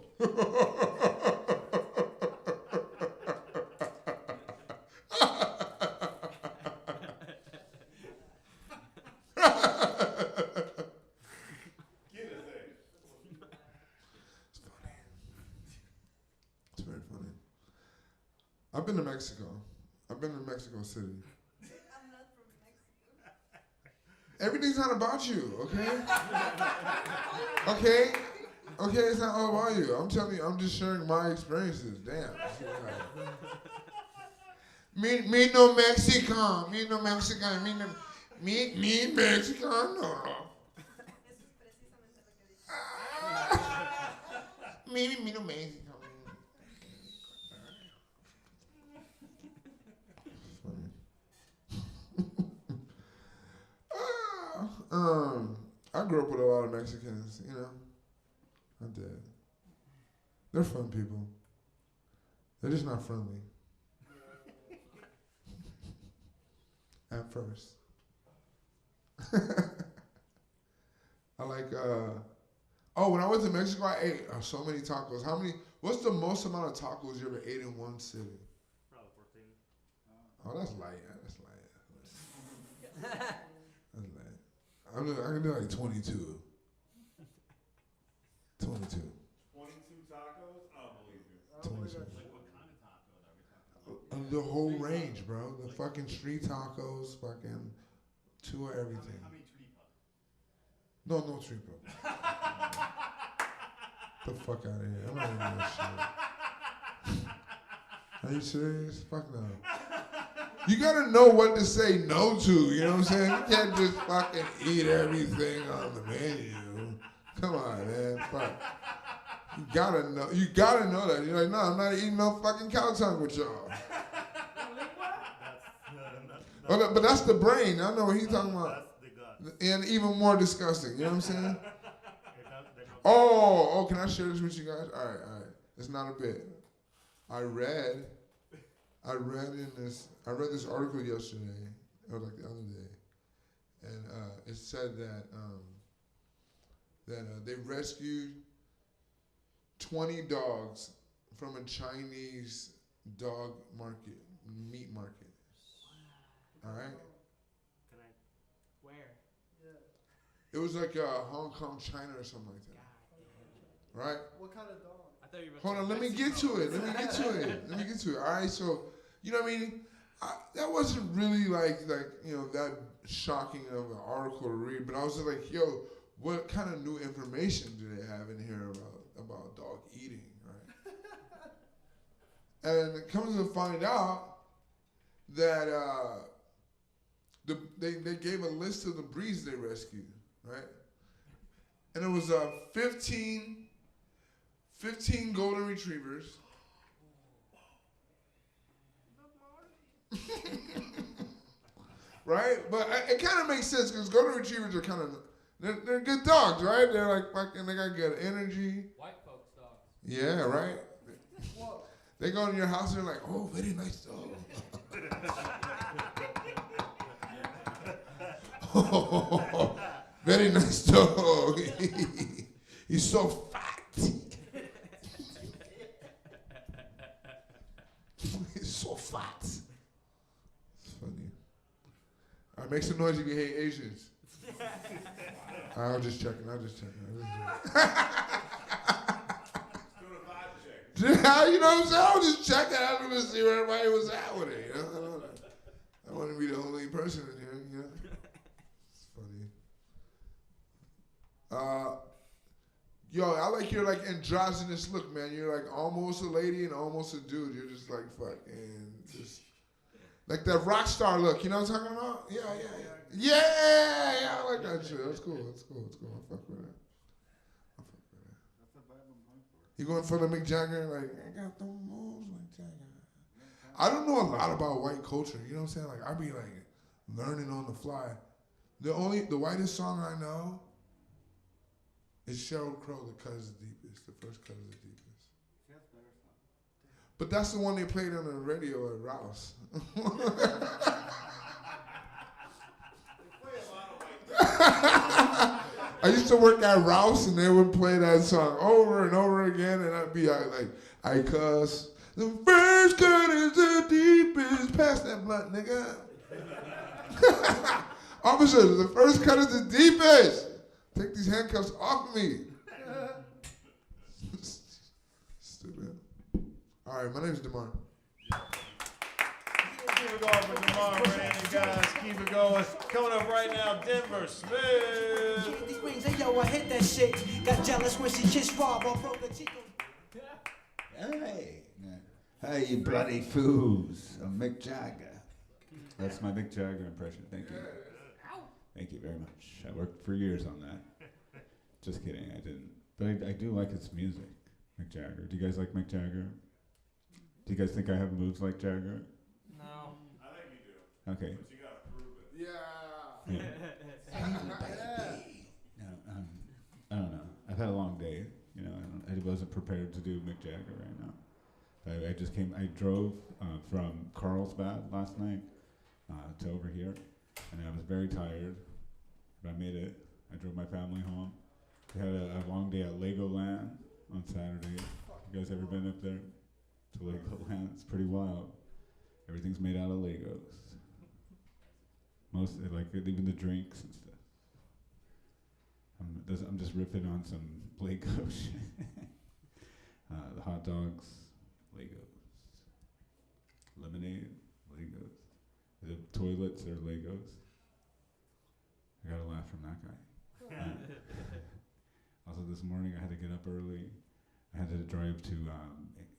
I've been to Mexico. I've been to Mexico City. I'm not from Mexico. Everything's not about you, okay? Okay, it's not all about you. I'm telling you, I'm just sharing my experiences. Damn. Me no Mexican. Me no Mexican. Me Mexican. No. Me no Mexican. I grew up with a lot of Mexicans, you know. I did. They're fun people. They're just not friendly. At first. I like, when I went to Mexico, I ate so many tacos. What's the most amount of tacos you ever ate in one city? Probably 14. Oh, that's light. That's light. I can do like 22. 22. 22 tacos? I don't believe you. 22. Like what kind of tacos are we talking about? The whole range, bro. The fucking street tacos, fucking two of everything. How many tripas? No tripa. The fuck out of here. I'm not eating that shit. Are you serious? Fuck no. You gotta know what to say no to, you know what I'm saying? You can't just fucking eat everything on the menu. Come on, man. Fuck. You gotta know that. You're like, no, I'm not eating no fucking cow tongue with y'all. But that's the brain. I know what he's talking about. And even more disgusting, you know what I'm saying? Oh, can I share this with you guys? All right. It's not a bit. I read I read this article yesterday, or like the other day, and it said that they rescued 20 dogs from a Chinese dog market, meat market. All right. Can I? Where? It was like Hong Kong, China, or something like that. Right? What kind of dog? I thought you were. Hold on, let me get to it. Let me get to it. All right, so you know what I mean? That wasn't really like that shocking of an article to read, but I was just like, yo, what kind of new information do they have in here about dog eating, right? And it comes to find out that they gave a list of the breeds they rescued, right? And it was 15 golden retrievers. Right? But it kind of makes sense because golden retrievers are kind of, they're good dogs, right? They're like fucking, they got good energy. White folks' dogs. Yeah, right? They go in your house and they're like, oh, very nice dog. Oh, very nice dog. He's so fat. He's so fat. It's funny. All right, make some noise if you hate Asians. I'll just check it. Yeah, you know what I'm saying? I was just checking. I was going to see where everybody was at with it. You know? I want to be the only person in here. You know? It's funny. Yo, I like your like androgynous look, man. You're like almost a lady and almost a dude. You're just like fucking just like that rock star look. You know what I'm talking about? Yeah. I like that shit. That's cool. I fuck with that. You going for the Mick Jagger? Like, I got the moves like Jagger. I don't know a lot about white culture. You know what I'm saying? Like, I be like learning on the fly. The whitest song I know is Sheryl Crow, The Cut is the Deepest. The first cut is the deepest. But that's the one they played on the radio at Rouse. I used to work at Rouse and they would play that song over and over again, and I'd be like, I cuss. The first cut is the deepest. Pass that blunt, nigga. Officer, the first cut is the deepest. Take these handcuffs off me. Stupid. All right, my name's DeMar. Keep it going for DeMar Brandon, guys. Keep it going. Coming up right now, Denver Smith. These wings, hey yo, I hit that shit. Got jealous when she kissed Rob or broke the chico. Hey, you bloody fools. I'm Mick Jagger. That's my Mick Jagger impression. Thank you. Thank you very much. I worked for years on that. Just kidding, I didn't. But I do like his music, Mick Jagger. Do you guys like Mick Jagger? Do you guys think I have moves like Jagger? No. I think you do. Okay. But you gotta prove it. Yeah. Hey, baby. No, I don't know. I've had a long day. You know, I wasn't prepared to do Mick Jagger right now. I just came. I drove from Carlsbad last night to over here, and I was very tired, but I made it. I drove my family home. We had a long day at Legoland on Saturday. You guys ever been up there to Legoland? It's pretty wild. Everything's made out of Legos. Most like even the drinks and stuff. I'm just riffing on some Lego shit. The hot dogs, Legos. Lemonade, Legos. The toilets are Legos. I got a laugh from that guy. Also, this morning I had to get up early. I had to drive to,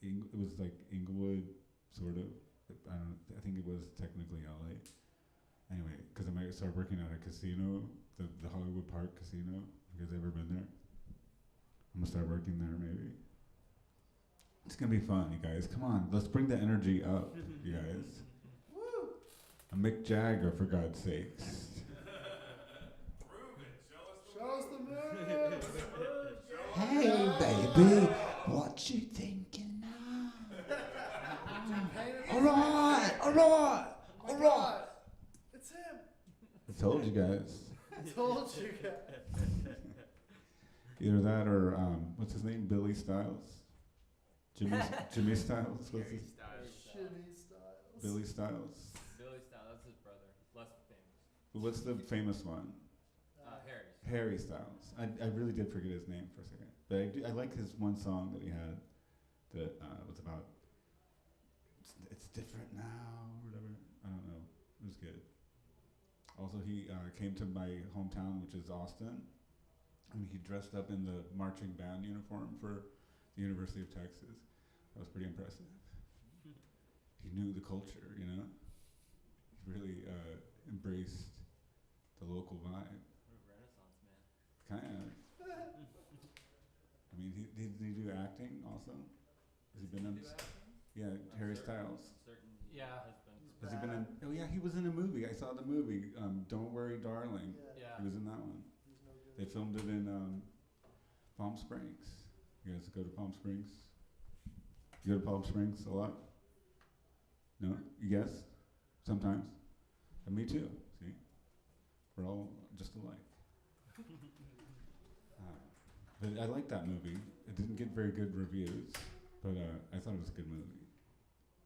it was like Inglewood, sort of. I think it was technically LA. Anyway, because I might start working at a casino, the Hollywood Park Casino. You guys ever been there? I'm gonna start working there maybe. It's gonna be fun, you guys. Come on, let's bring the energy up, you guys. Woo! I'm Mick Jagger, for God's sakes. Show us the move. Hey, baby, what you thinking now? All right. Alright! Oh my Alright! God. It's him. I told you guys. I told you guys. Either that or what's his name? Billy Styles. Jimmy Styles. What's his? Shimmy Styles. Billy Styles. Billy Styles, that's his brother. Less famous. What's the famous one? Harry. Harry Styles. I really did forget his name for a second, but I like his one song that he had that was about it's different now or whatever. I don't know. It was good. Also, he came to my hometown, which is Austin, and he dressed up in the marching band uniform for the University of Texas. That was pretty impressive. He knew the culture, you know. He really embraced the local vibe. Renaissance man. Kind of. I mean, did he do acting also? Has he been in? Yeah, Harry Styles. Yeah. Has he been in? Oh yeah, he was in a movie. I saw the movie. Don't Worry, Darling. Yeah. He was in that one. They filmed it in Palm Springs. You guys go to Palm Springs? You go to Palm Springs a lot? No? You guess? Sometimes? And me too, see? We're all just alike. But I like that movie. It didn't get very good reviews, but I thought it was a good movie.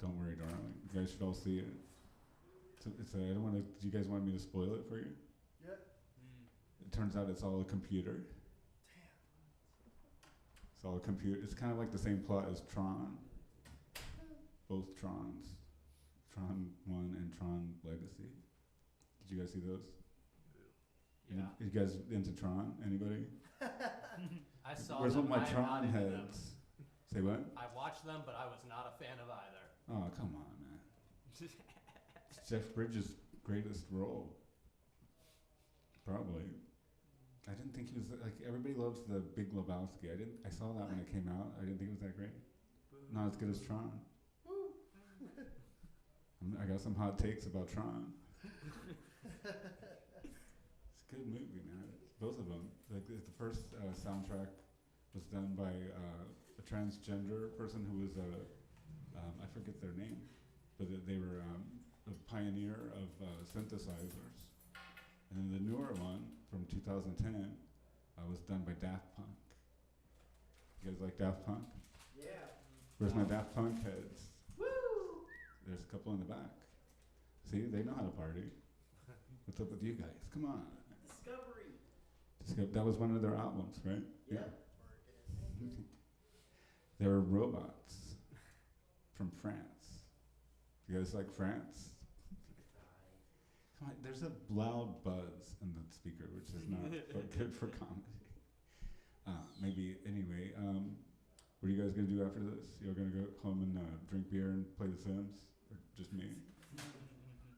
Don't Worry, Darling. You guys should all see it. I don't want to. Do you guys want me to spoil it for you? Yeah. It turns out it's all a computer. It's all a computer. It's kind of like the same plot as Tron. Both Trons. Tron 1 and Tron Legacy. Did you guys see those? Yeah. You guys into Tron? Anybody? I saw Where's them. all my I am Tron not into them. heads? Say what? I watched them, but I was not a fan of either. Oh, come on, man. It's Jeff Bridges' greatest role. Probably. I didn't think he was like everybody loves the Big Lebowski. I saw that when it came out. I didn't think it was that great. Not as good as Tron. I got some hot takes about Tron. It's a good movie, man. Both of them. Like the first soundtrack was done by a transgender person who was I forget their name, but they were a pioneer of synthesizers. And then the newer one from 2010 was done by Daft Punk. You guys like Daft Punk? Yeah. Where's my Daft Punk heads? Woo! There's a couple in the back. See, they know how to party. What's up with you guys? Come on. Discovery. That was one of their albums, right? Yeah. They were robots from France. You guys like France? Come on, there's a loud buzz in the speaker, which is not good for comedy. Maybe, anyway, what are you guys going to do after this? You're going to go home and drink beer and play The Sims? Or just me?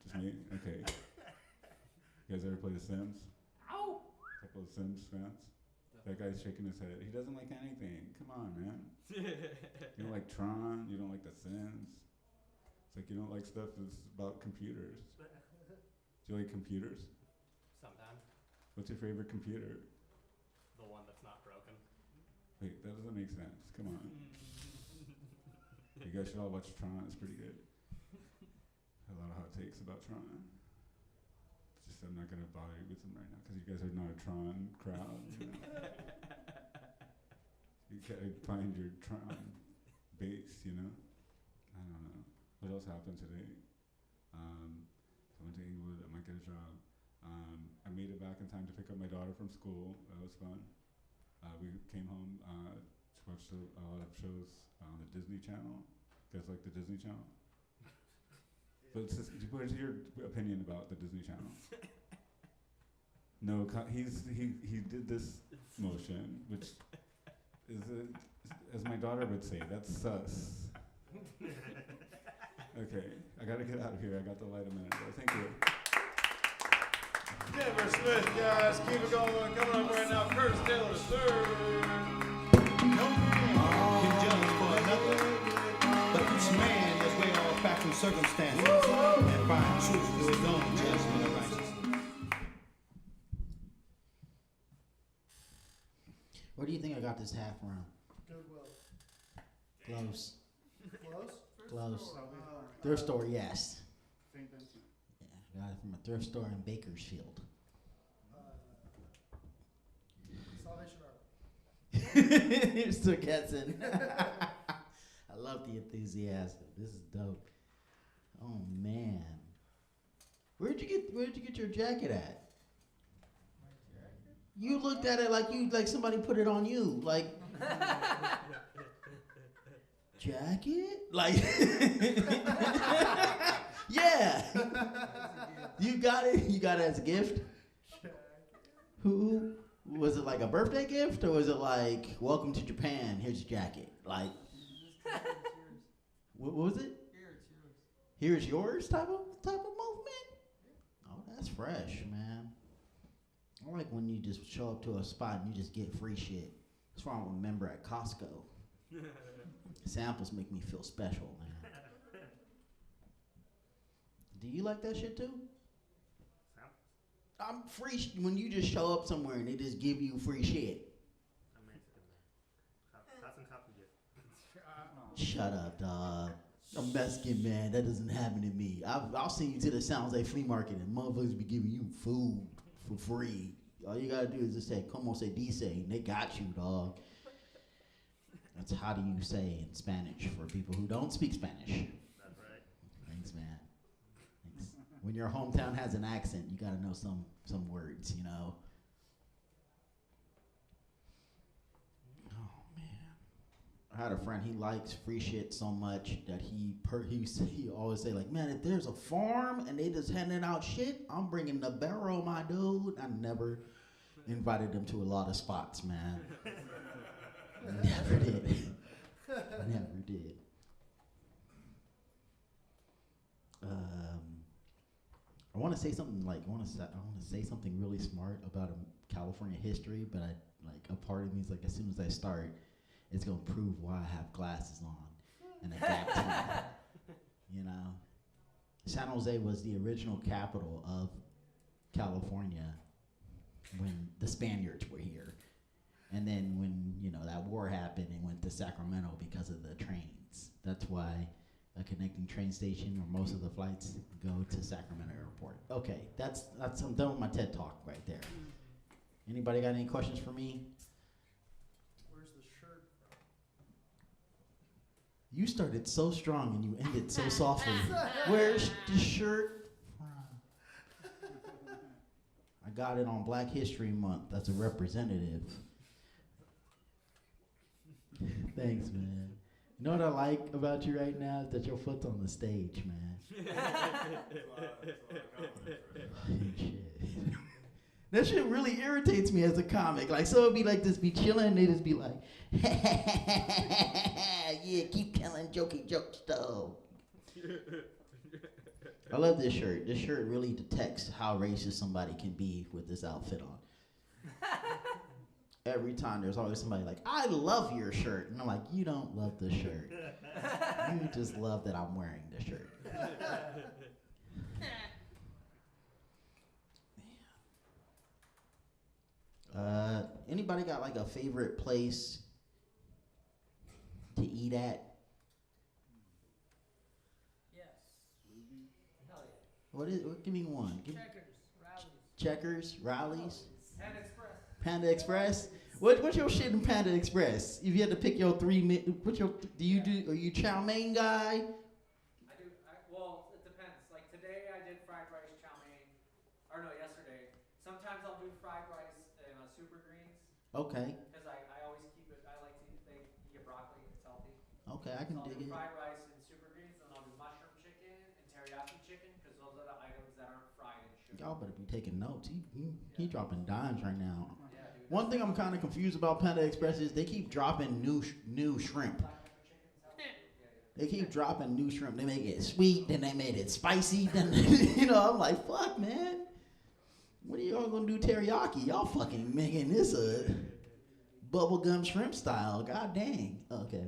Just me? Okay. You guys ever play The Sims? Ow! A couple of Sims fans? That guy's shaking his head. He doesn't like anything. Come on, man. You don't like Tron. You don't like The Sims. It's like you don't like stuff that's about computers. Do you like computers? Sometimes. What's your favorite computer? The one that's not broken. Wait, that doesn't make sense. Come on. You guys should all watch Tron. It's pretty good. A lot of hot takes about Tron. It's just I'm not going to bother you with them right now because you guys are not a Tron crowd. You know? You gotta find your Tron base, you know? I don't know. What else happened today? I went to Inglewood. I might get a job. I made it back in time to pick up my daughter from school. That was fun. We came home to watch a lot of shows on the Disney Channel. You guys like the Disney Channel? But what is your opinion about the Disney Channel? No, he did this motion, which is, as my daughter would say, that's sus. Okay, I gotta get out of here. I got the light a minute ago. Thank you. Denver Smith, guys, keep it going. Coming up right now, Curtis Taylor III. No man can judge for another, but each man is way off back from circumstances and find truth through his own judgment of righteousness. Where do you think I got this half round? Goodwill. Close. Close? Close. Thrift store, yes. I got it from a thrift store in Bakersfield. Salvation Army. You're still guessing. I love the enthusiasm. This is dope. Oh man, where'd you get your jacket at? You looked at it like somebody put it on you, like jacket, like yeah. You got it. You got it as a gift. Who was it? Like a birthday gift, or was it like welcome to Japan? Here's your jacket. Like what was it? Here's yours type of movement. Oh, that's fresh, man. I like when you just show up to a spot and you just get free shit. That's why I'm a member at Costco. Samples make me feel special, man. Do you like that shit too? I'm free when you just show up somewhere and they just give you free shit. Shut up, dog. I'm Mexican, man. That doesn't happen to me. I'll send you to the San Jose flea market and motherfuckers be giving you food for free. All you gotta do is just say, como se dice, and they got you, dog. That's how do you say in Spanish for people who don't speak Spanish. That's right. Thanks, man. Thanks. When your hometown has an accent, you gotta know some words, you know. I had a friend, he likes free shit so much that he always say like, man, if there's a farm and they just handing out shit, I'm bringing the barrel, my dude. I never invited them to a lot of spots, man. Never did. Never did. I want to say something like I want to say something really smart about California history, but a part of me is like, as soon as I start, it's gonna prove why I have glasses on and a gap tooth. You know, San Jose was the original capital of California when the Spaniards were here, and then when that war happened, it went to Sacramento because of the trains. That's why a connecting train station, or most of the flights, go to Sacramento Airport. Okay, that's I'm done with my TED talk right there. Anybody got any questions for me? You started so strong and you ended so softly. Where's the shirt from? I got it on Black History Month. That's a representative. Thanks, man. You know what I like about you right now is that your foot's on the stage, man. Shit. That shit really irritates me as a comic. Like, so it'd be like this, be chilling, and they just be like, yeah, keep telling jokey jokes, though. I love this shirt. This shirt really detects how racist somebody can be with this outfit on. Every time there's always somebody like, I love your shirt. And I'm like, you don't love the shirt. You just love that I'm wearing the shirt. Anybody got like a favorite place to eat at? Yes. Hell yeah. What give me one. Checkers, Rowley's. Checkers, Rowley's. Panda Express. Panda Express. What's your shit in Panda Express? If you had to pick your are you chow mein guy? Well, it depends. Like today I did fried rice, chow mein. Or no, yesterday. Sometimes I'll do fried rice and super greens. Okay. Because I always keep it, I like to eat broccoli, it's healthy. Okay, I can So I'll dig do it. fried rice and super greens, and I'll do mushroom chicken and teriyaki chicken, because those are the items that aren't fried in sugar. Y'all better be taking notes. He dropping dimes right now. Yeah, dude. One thing I'm kind of confused about Panda Express is they keep dropping new shrimp. They keep dropping new shrimp. They make it sweet, then they made it spicy. Then I'm like, fuck, man. When are y'all gonna do teriyaki? Y'all fucking making this a bubblegum shrimp style. God dang. Okay.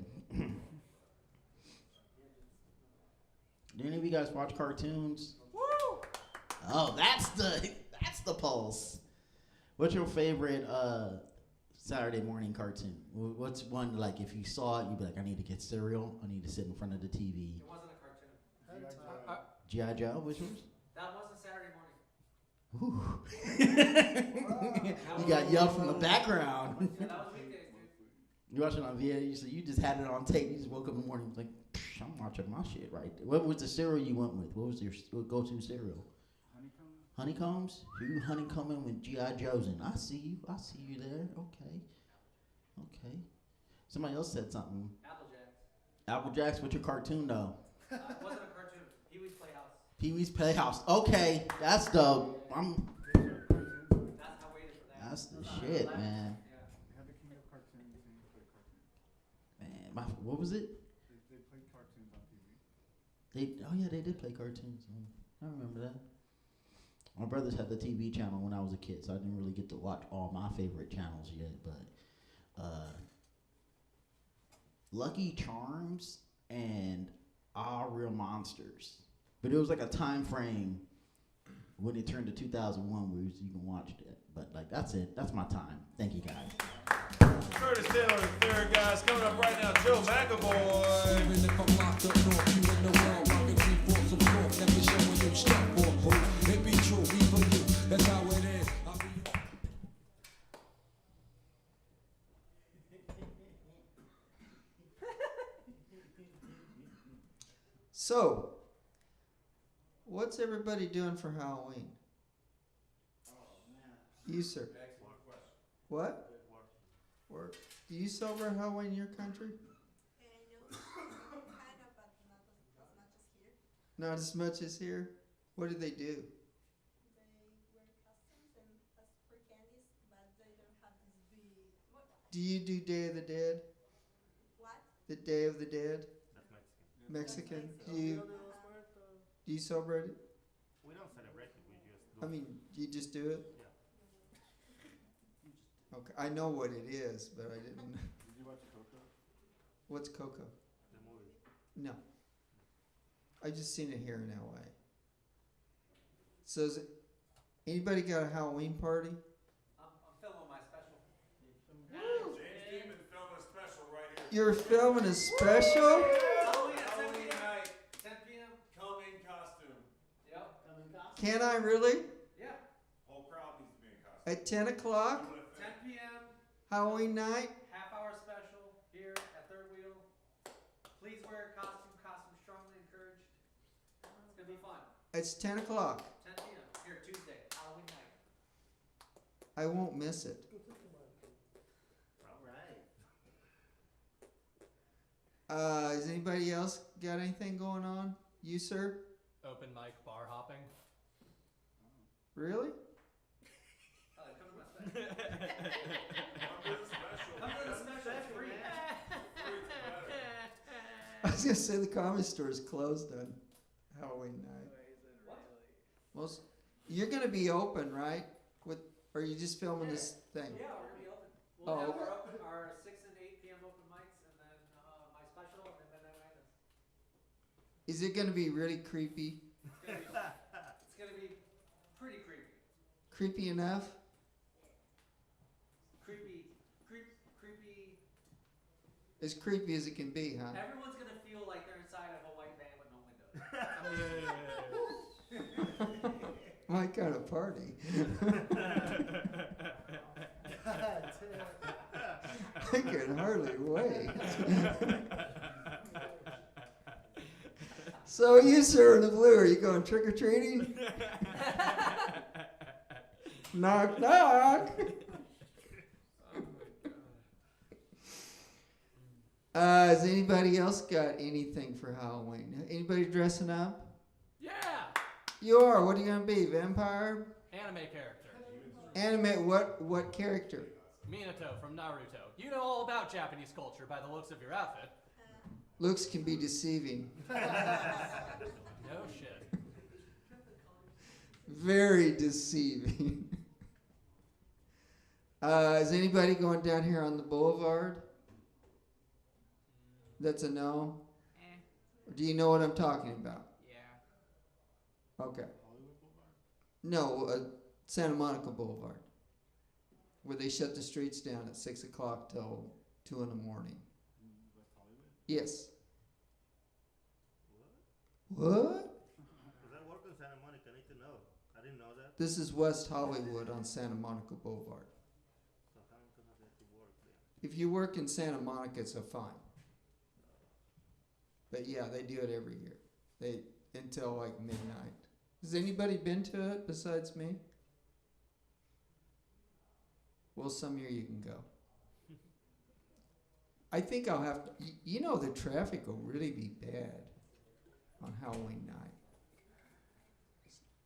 Do any of you guys watch cartoons? Woo! Oh, that's the pulse. What's your favorite Saturday morning cartoon? What's one, like, if you saw it, you'd be like, I need to get cereal. I need to sit in front of the TV. It wasn't a cartoon. G.I. Joe, which was? That wasn't Saturday Whew. You got yelled from the background. You watching on VA, so you just had it on tape. You just woke up in the morning like, I'm watching my shit right there. What was the cereal you went with? What was your go-to cereal? Honeycombs? You honeycombing with G.I. Joe's in. I see you. I see you there. Okay. Okay. Somebody else said something. Applejacks. Applejacks, what's your cartoon though? It wasn't a cartoon. Pee-wee's Playhouse. Pee-wee's Playhouse. Okay, that's dope. That's the shit, man. Man, what was it? They played cartoons on TV. They did play cartoons. I remember that. My brothers had the TV channel when I was a kid, so I didn't really get to watch all my favorite channels yet. But Lucky Charms and All Real Monsters. But it was like a time frame when it turned to 2001 where you can watch that. But like that's it. That's my time. Thank you guys. Curtis Taylor the third, guys. Coming up right now, Joe McAvoy. Even if I'm locked up north, you in the world, rockin' 3/4 of talk, never showing you stuff for boo. It be true, be for you. That's how it is. So, what's everybody doing for Halloween? You, sir. What? Work. Do you celebrate Halloween in your country? Not as much as here. What do they do? Do you do Day of the Dead? What? The Day of the Dead? Mexican. Do you celebrate it? We don't celebrate it. We just. I mean, you just do it? Yeah. Okay, I know what it is, but I didn't. Did you watch Coco? What's Coco? The movie. No. I just seen it here in LA. So, is it, anybody got a Halloween party? I'm filming my special. James Demon's filming a special right here. You're filming a special? Halloween night, 10 p.m. Come in costume. Yep. Can I really? Yeah. Whole crowd needs to be in costume. At 10 o'clock? 10 p.m. Halloween night? Half-hour special here at Third Wheel. Please wear a costume. Costume strongly encouraged. It's gonna be fun. It's 10 o'clock. 10 p.m. here Tuesday, Halloween night. I won't miss it. All right. Has anybody else got anything going on? You, sir? Open mic bar hopping. Really? Come to my special. Come to the special. It's free. I was gonna say the comedy store is closed on Halloween night. Most, you're gonna be open, right? Or are you just filming this thing? Yeah, we're gonna be open. Oh, We'll have okay. our 6 and 8 p.m. open mics, and then my special, and then Midnight Madness. Is it gonna be really creepy? It's gonna be pretty creepy. Creepy enough? Creepy. As creepy as it can be, huh? Everyone's gonna feel like they're inside of a white van with no windows. My kind of party. I can hardly wait. So you, sir, in the blue, are you going trick-or-treating? Knock, knock. Has anybody else got anything for Halloween? Anybody dressing up? Yeah! You are. What are you going to be? Vampire? Anime character. Anime, what character? Minato from Naruto. You know all about Japanese culture by the looks of your outfit. Looks can be deceiving. No shit. Very deceiving. Is anybody going down here on the boulevard? That's a no? Or do you know what I'm talking about? Yeah. Okay. No, Santa Monica Boulevard. Where they shut the streets down at 6 o'clock till 2 in the morning. Yes. What? Because I work in Santa Monica, I need to know. I didn't know that. This is West Hollywood on Santa Monica Boulevard. So how am I gonna get to work there? If you work in Santa Monica, it's a fine. But yeah, they do it every year. They until like midnight. Has anybody been to it besides me? Well, some year you can go. I think I'll have to. You know, the traffic will really be bad on Halloween night.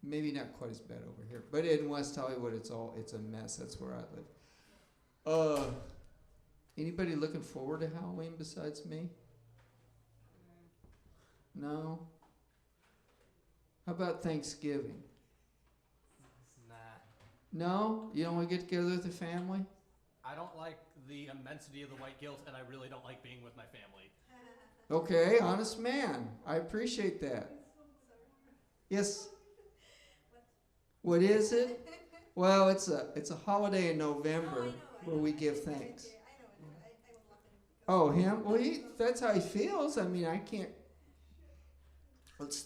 Maybe not quite as bad over here, but in West Hollywood, it's a mess. That's where I live. Anybody looking forward to Halloween besides me? No. How about Thanksgiving? Nah. No, you don't want to get together with the family? I don't like the immensity of the white guilt, and I really don't like being with my family. Okay, honest man. I appreciate that. Yes. What is it? Well, it's a holiday in November where we give thanks. Oh, him? Well, that's how he feels. I mean, I can't.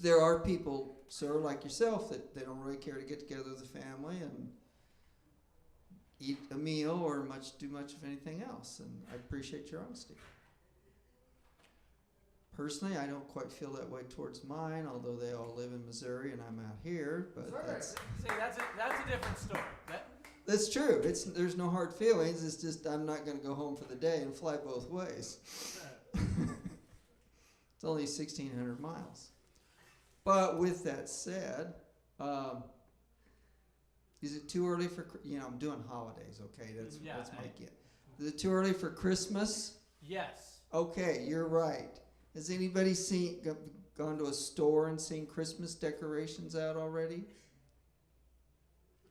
There are people, sir, like yourself, that they don't really care to get together with the family and eat a meal or do much of anything else. And I appreciate your honesty. Personally, I don't quite feel that way towards mine, although they all live in Missouri and I'm out here. But See, that's a different story. That's true. There's no hard feelings. It's just I'm not going to go home for the day and fly both ways. It's only 1,600 miles. But with that said, is it too early for, I'm doing holidays, okay? That's my get. Is it too early for Christmas? Yes. Okay, you're right. Has anybody gone to a store and seen Christmas decorations out already?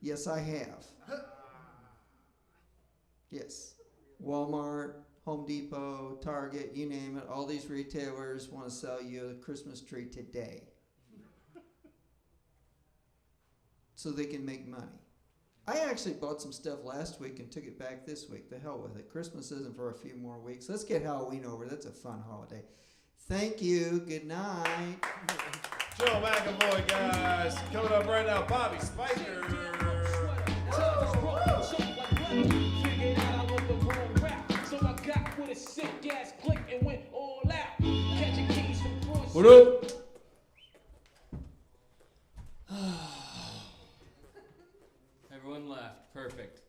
Yes, I have. Yes. Walmart, Home Depot, Target, you name it. All these retailers want to sell you a Christmas tree today. So they can make money. I actually bought some stuff last week and took it back this week. The hell with it. Christmas isn't for a few more weeks. Let's get Halloween over. That's a fun holiday. Thank you. Good night. Joe McAvoy, guys. Coming up right now, Bobby Spiker. What up? Everyone left. Perfect.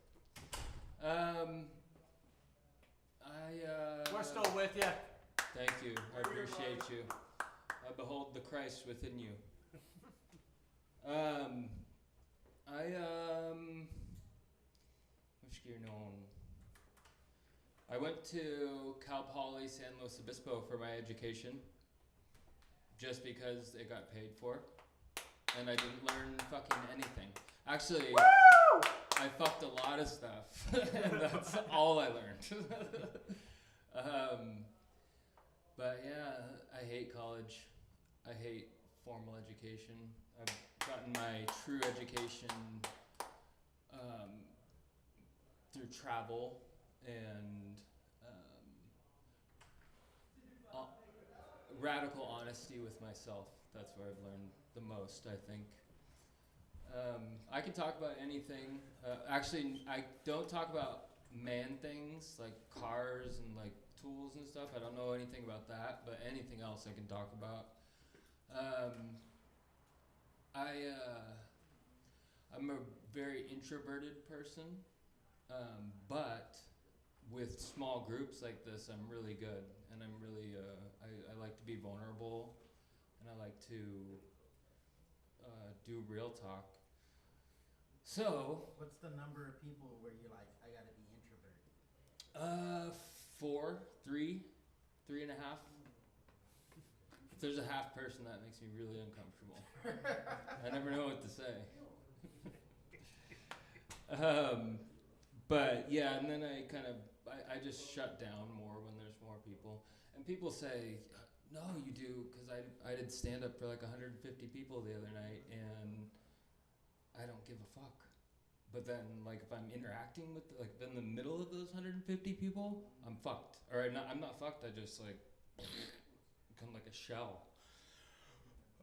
We're still with you. Thank you. I appreciate you. I behold the Christ within you. I went to Cal Poly San Luis Obispo for my education just because it got paid for, and I didn't learn fucking anything. Actually, I fucked a lot of stuff, and that's all I learned. But yeah, I hate college. I hate formal education. I've gotten my true education through travel and radical honesty with myself. That's where I've learned the most, I think. I can talk about anything. Actually, I don't talk about man things like cars and like tools and stuff. I don't know anything about that, but anything else I can talk about. I'm a very introverted person, but with small groups like this, I'm really good, and I'm really I like to be vulnerable, and I like to do real talk. So, what's the number of people where you're like, I gotta be introverted? 4, 3, 3.5. If there's a half person, that makes me really uncomfortable. I never know what to say. But yeah, and then I just shut down more when there's more people. And people say, no, you do, because I did stand up for like 150 people the other night, and I don't give a fuck. But then, like, if I'm interacting with, like, in the middle of those 150 people, I'm fucked. Or I'm not fucked, I just, like, become like a shell.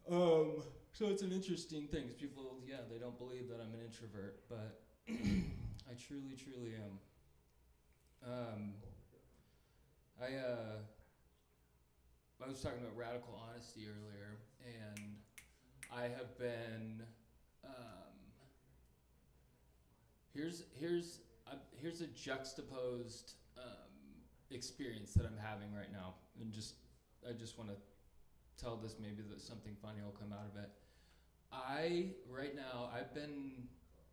So it's an interesting thing, 'cause people, yeah, they don't believe that I'm an introvert, but I truly, truly am. I was talking about radical honesty earlier, and I have been. Here's a juxtaposed experience that I'm having right now, and I just want to tell this. Maybe that something funny will come out of it. Right now I've been,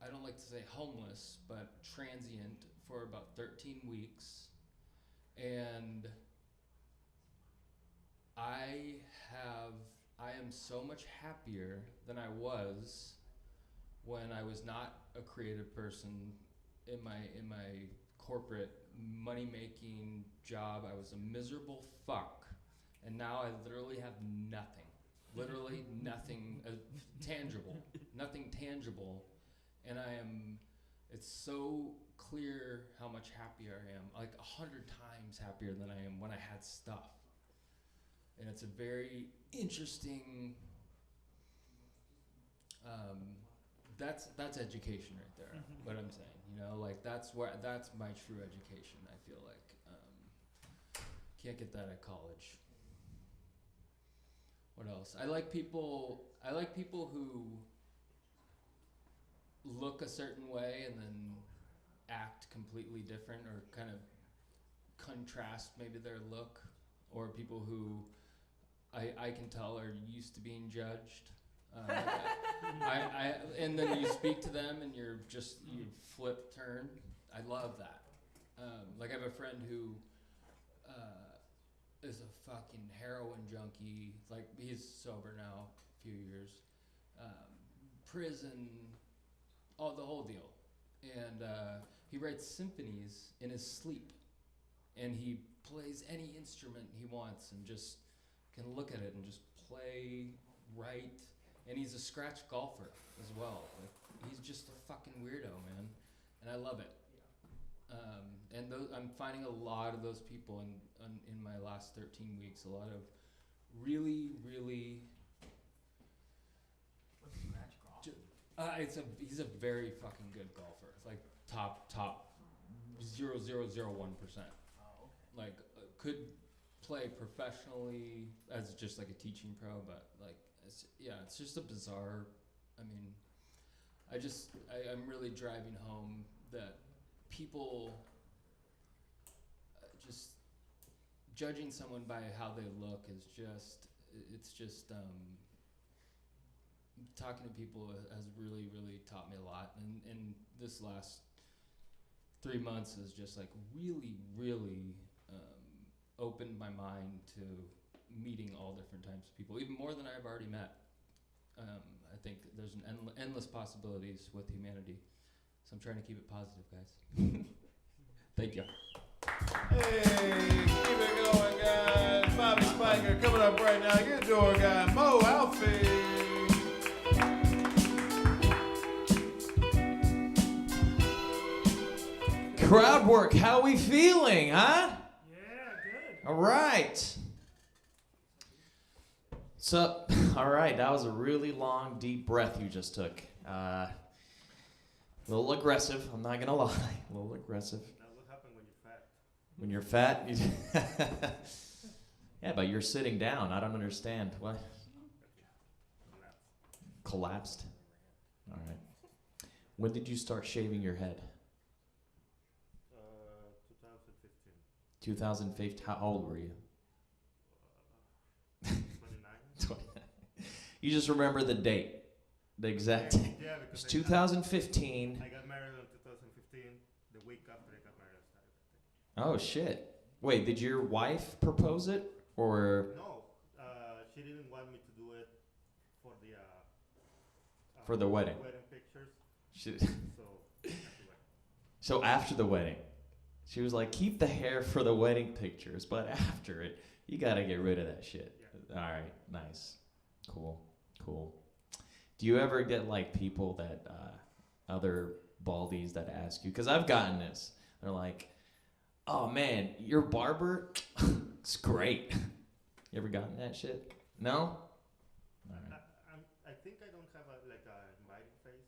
I don't like to say homeless, but transient for about 13 weeks, and I am so much happier than I was when I was not a creative person in my corporate money-making job. I was a miserable fuck, and now I literally have nothing. Literally nothing tangible. Nothing tangible. And it's so clear how much happier I am. Like 100 times happier than I am when I had stuff. And it's a very interesting, that's education right there, what I'm saying. You know, like that's my true education, I feel like. Can't get that at college. What else? I like people who look a certain way and then act completely different, or kind of contrast maybe their look, or people who I can tell are used to being judged. And then you speak to them and you turn. I love that. Like I have a friend who is a fucking heroin junkie. Like he's sober now, a few years. Prison, the whole deal. And he writes symphonies in his sleep. And he plays any instrument he wants and just can look at it and just play, write. And he's a scratch golfer as well. Like, he's just a fucking weirdo, man. And I love it. And I'm finding a lot of those people in my last 13 weeks. A lot of really, really. What's scratch golf? He's a very fucking good golfer. It's like top 0.001%. Oh, okay. Like could play professionally as just like a teaching pro, but like it's just a bizarre. I mean, I'm really driving home that people just judging someone by how they look is just talking to people has really, really taught me a lot, and this last 3 months is just like really, really opened my mind to meeting all different types of people, even more than I've already met. I think there's an endless possibilities with humanity, so I'm trying to keep it positive, guys. Thank you. Hey, keep it going, guys. Bobby Spiker coming up right now. Get to our guy, Mo Alfie. Crowd work, how we feeling, huh? Yeah, good. All right. So, all right, that was a really long, deep breath you just took. A little aggressive, I'm not gonna lie. A little aggressive. That's what happens when you're fat. When you're fat? Yeah, but you're sitting down. I don't understand. What? Collapsed? All right. When did you start shaving your head? 2015. 2015. How old were you? 29. 29. You just remember the date, the exact date. Yeah, It was because 2015. I got married in 2015. The week after I got married, I started. Oh shit! Wait, did your wife propose it or? No, she didn't want me to do it for the. For the wedding. Wedding pictures. So after the wedding, she was like, keep the hair for the wedding pictures, but after it, you gotta get rid of that shit. Yeah. All right, nice, cool. Do you ever get like people that other baldies that ask you? Because I've gotten this. They're like, oh man, your barber, it's great. You ever gotten that shit? No. All right. I think I don't have a inviting face.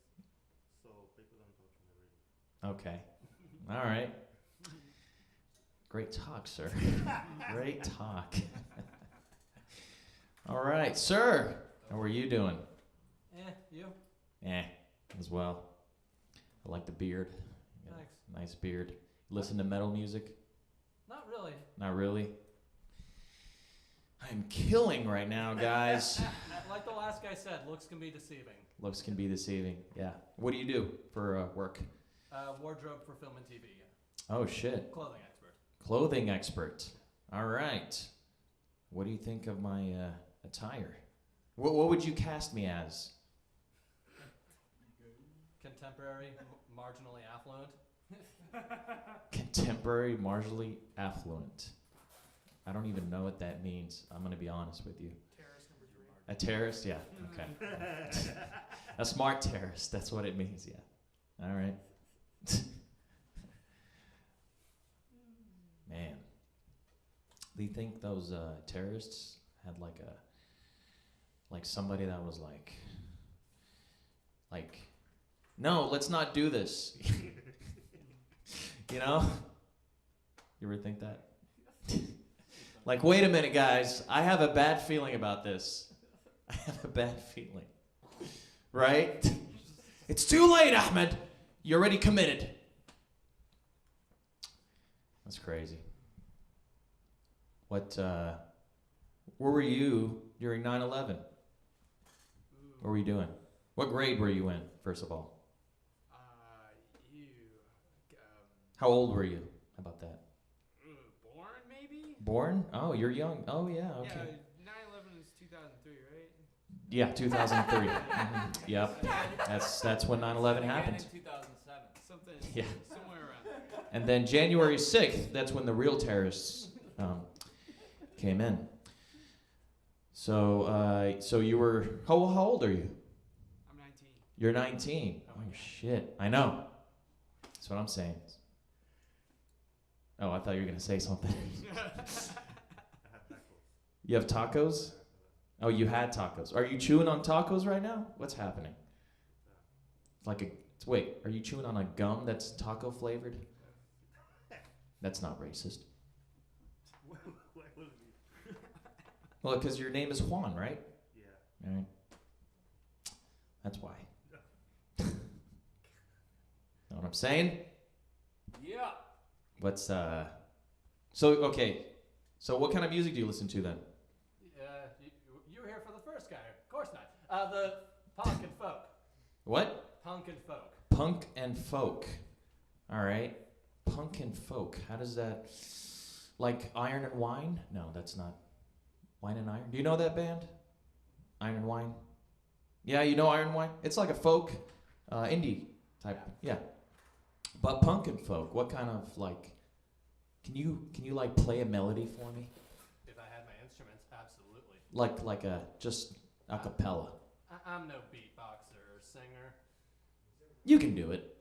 so people don't touch me really. Okay. All right. Great talk, sir. Great talk. All right, sir. How are you doing? You? As well. I like the beard. You got a Thanks. Nice beard. Listen to metal music? Not really. Not really. I'm killing right now, guys. Like the last guy said, looks can be deceiving. Looks can be deceiving. Yeah. What do you do for work? Wardrobe for film and TV. Oh shit. Clothing expert. Clothing expert. All right. What do you think of my attire? What would you cast me as? Contemporary, marginally affluent. Contemporary, marginally affluent. I don't even know what that means. I'm going to be honest with you. A terrorist? Yeah. Okay. A smart terrorist. That's what it means. Yeah. All right. Man. Do you think those terrorists had like somebody that was like, no, let's not do this. You know? You ever think that? Like, wait a minute, guys. I have a bad feeling about this. I have a bad feeling. Right? It's too late, Ahmed. You're already committed. That's crazy. Where were you during 9/11? What were you doing? What grade were you in, first of all? How old were you? How about that? Born, maybe? Born? Oh, you're young. Oh, yeah, okay. Yeah, 9/11 is 2003, right? Yeah, 2003. Yep. That's when 9/11 happened. In 2007. Something somewhere around there. And then January 6th, that's when the real terrorists came in. So you were, how old are you? I'm 19. You're 19. Oh, shit. I know. That's what I'm saying. Oh, I thought you were going to say something. You have tacos? Oh, you had tacos. Are you chewing on tacos right now? What's happening? Wait, are you chewing on a gum that's taco flavored? That's not racist. Well, because your name is Juan, right? Yeah. All right. That's why. Know what I'm saying? Yeah. What's so what kind of music do you listen to then? You were here for the first guy. Of course not. The punk and folk. What? Punk and folk. Punk and folk. All right. Punk and folk. How does that, like Iron and Wine? No, that's not. Wine and Iron. Do you know that band? Iron and Wine? Yeah, you know Iron and Wine? It's like a folk, indie type. Yeah. But punk and folk, what kind of can you like play a melody for me? If I had my instruments, absolutely. Like just a cappella. I'm no beatboxer or singer. You can do it.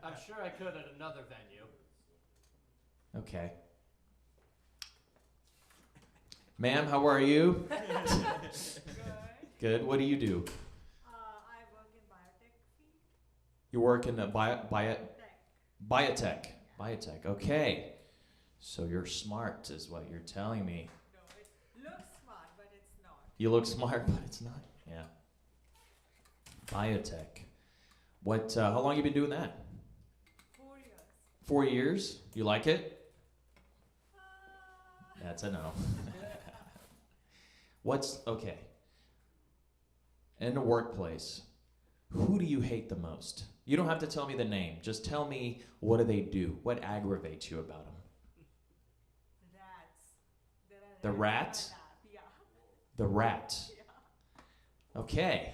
I'm sure I could at another venue. Okay. Ma'am, how are you? Good. What do you do? I work in biotech field. You work in biotech. Biotech. Okay. So you're smart, is what you're telling me. No, it looks smart, but it's not. You look smart, but it's not. Yeah. Biotech. What? How long you been doing that? 4 years. 4 years. You like it? That's a no. Okay? In the workplace, who do you hate the most? You don't have to tell me the name. Just tell me, what do they do? What aggravates you about them? The rat? Yeah. The rat. Okay.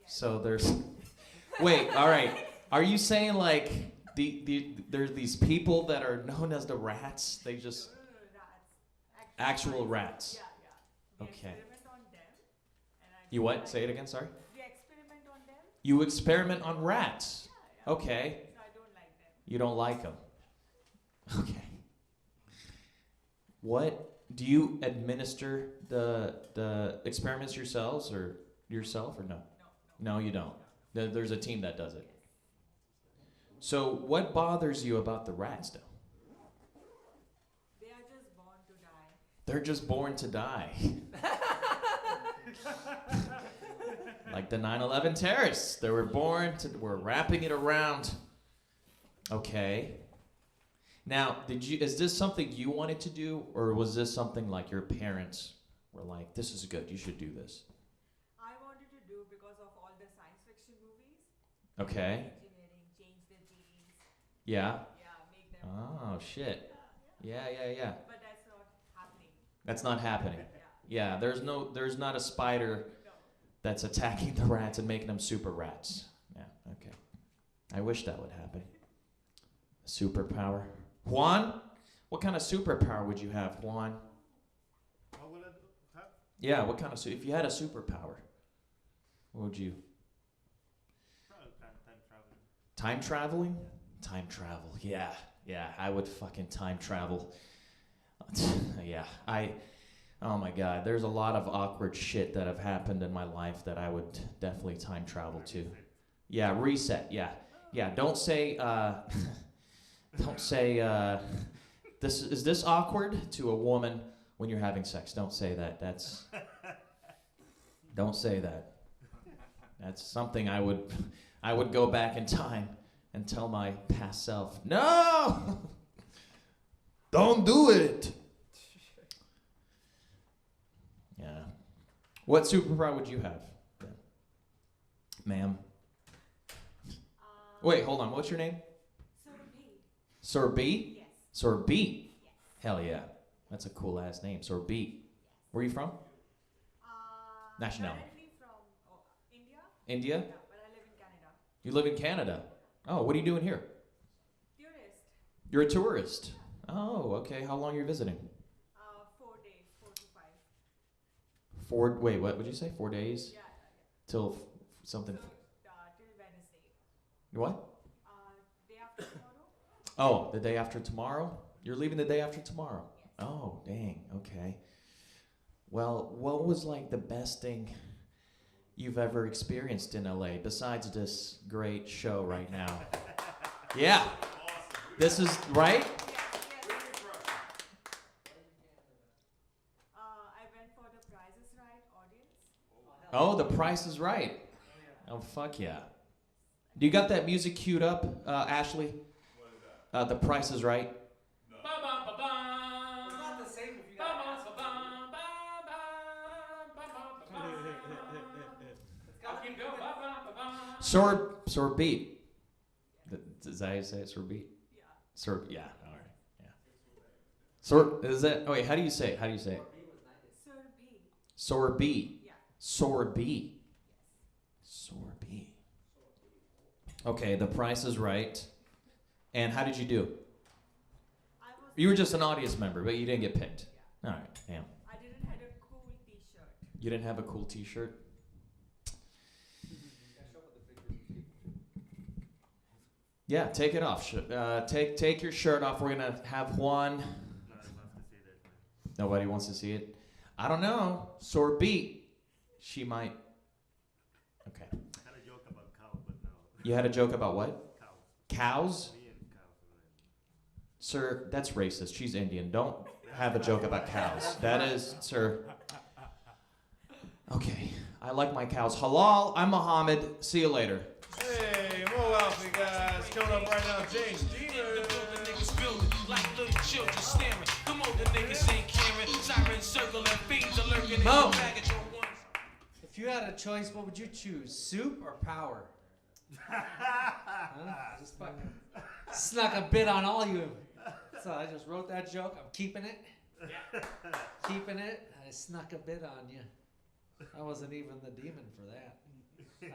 So there's. Wait. All right. Are you saying like there's these people that are known as the rats? They just. Actual rats. Yeah. Okay. Experiment on them. You what? Say it again. Sorry. We experiment on them. You experiment on rats. Okay. So I don't like them. You don't like them. Okay. What do you administer the experiments yourself or no? No, you don't. There's a team that does it. So what bothers you about the rats, though? They are just born to die. They're just born to die. Like the 9/11 terrorists. They were born to, we're wrapping it around. Okay. Now, is this something you wanted to do, or was this something like your parents were like, this is good, you should do this? I wanted to do because of all the science fiction movies. Okay. Engineering, change their genes. Yeah. Yeah, make them. Oh, shit. Yeah. But that's not happening. That's not happening. Yeah, there's not a spider that's attacking the rats and making them super rats. Yeah, okay. I wish that would happen. A superpower. Juan? What kind of superpower would you have, Juan? What would I have? Yeah, what kind of if you had a superpower, what would you? Probably time traveling. Time traveling? Time travel. Yeah, I would fucking time travel. Yeah, oh my God, there's a lot of awkward shit that have happened in my life that I would definitely time travel to. Yeah, reset, yeah. Don't say, is this awkward to a woman when you're having sex? Don't say that, don't say that. That's something I would go back in time and tell my past self, no! Don't do it! Yeah. What superpower would you have, ma'am? Wait, hold on. What's your name? Sorbi? Yes. Sorbi? Yes. Hell yeah. That's a cool ass name. Sorbi. Where are you from? Nationality. Currently from India. India? Yeah, but I live in Canada. You live in Canada. Oh, what are you doing here? Tourist. You're a tourist. Oh, okay. How long are you visiting? 4 days, 4 to 5. Wait, what would you say? 4 days? Yeah. Till something. Till Wednesday. What? Day after tomorrow. Oh, the day after tomorrow? You're leaving the day after tomorrow? Yes. Oh, dang. Okay. Well, what was like the best thing you've ever experienced in LA besides this great show right now? Yeah. This is right? I went for the Price is Right audience. Oh, The Price is Right. Oh, fuck yeah. Do you got that music queued up, Ashley? The Price is Right. It's not the same if you got keep going. Sorbet. Is that how you say it? Sorbet? Yeah. Yeah. All right. Yeah. Is that? Oh wait. How do you say it? Sorbet. Yeah. Sorbet. Okay. The Price is Right. And how did you do? You were just an audience member, but you didn't get picked. All right. Damn. I didn't have a cool T-shirt. You didn't have a cool T-shirt? Yeah, take it off. Take your shirt off. We're gonna have Juan. Nobody wants to see it. I don't know. Sorbet. She might. Okay. I had a joke about cow, but no. You had a joke about what? Cows. Cows? Sir, that's racist. She's Indian. Don't have a joke about cows. That is, sir. Okay. I like my cows. Halal. I'm Muhammad. See you later. Hey, more wealthy guys. Coming up right now, James Demon. Like little children staring. Come on, the niggas ain't caring. Sirens circle and fiends are lurking in Mo. the baggage on one. If you had a choice, what would you choose? Soup or power? Huh? Just fucking snuck a bit on all you. So I just wrote that joke. I'm keeping it. Keeping it. I snuck a bit on you. I wasn't even the demon for that.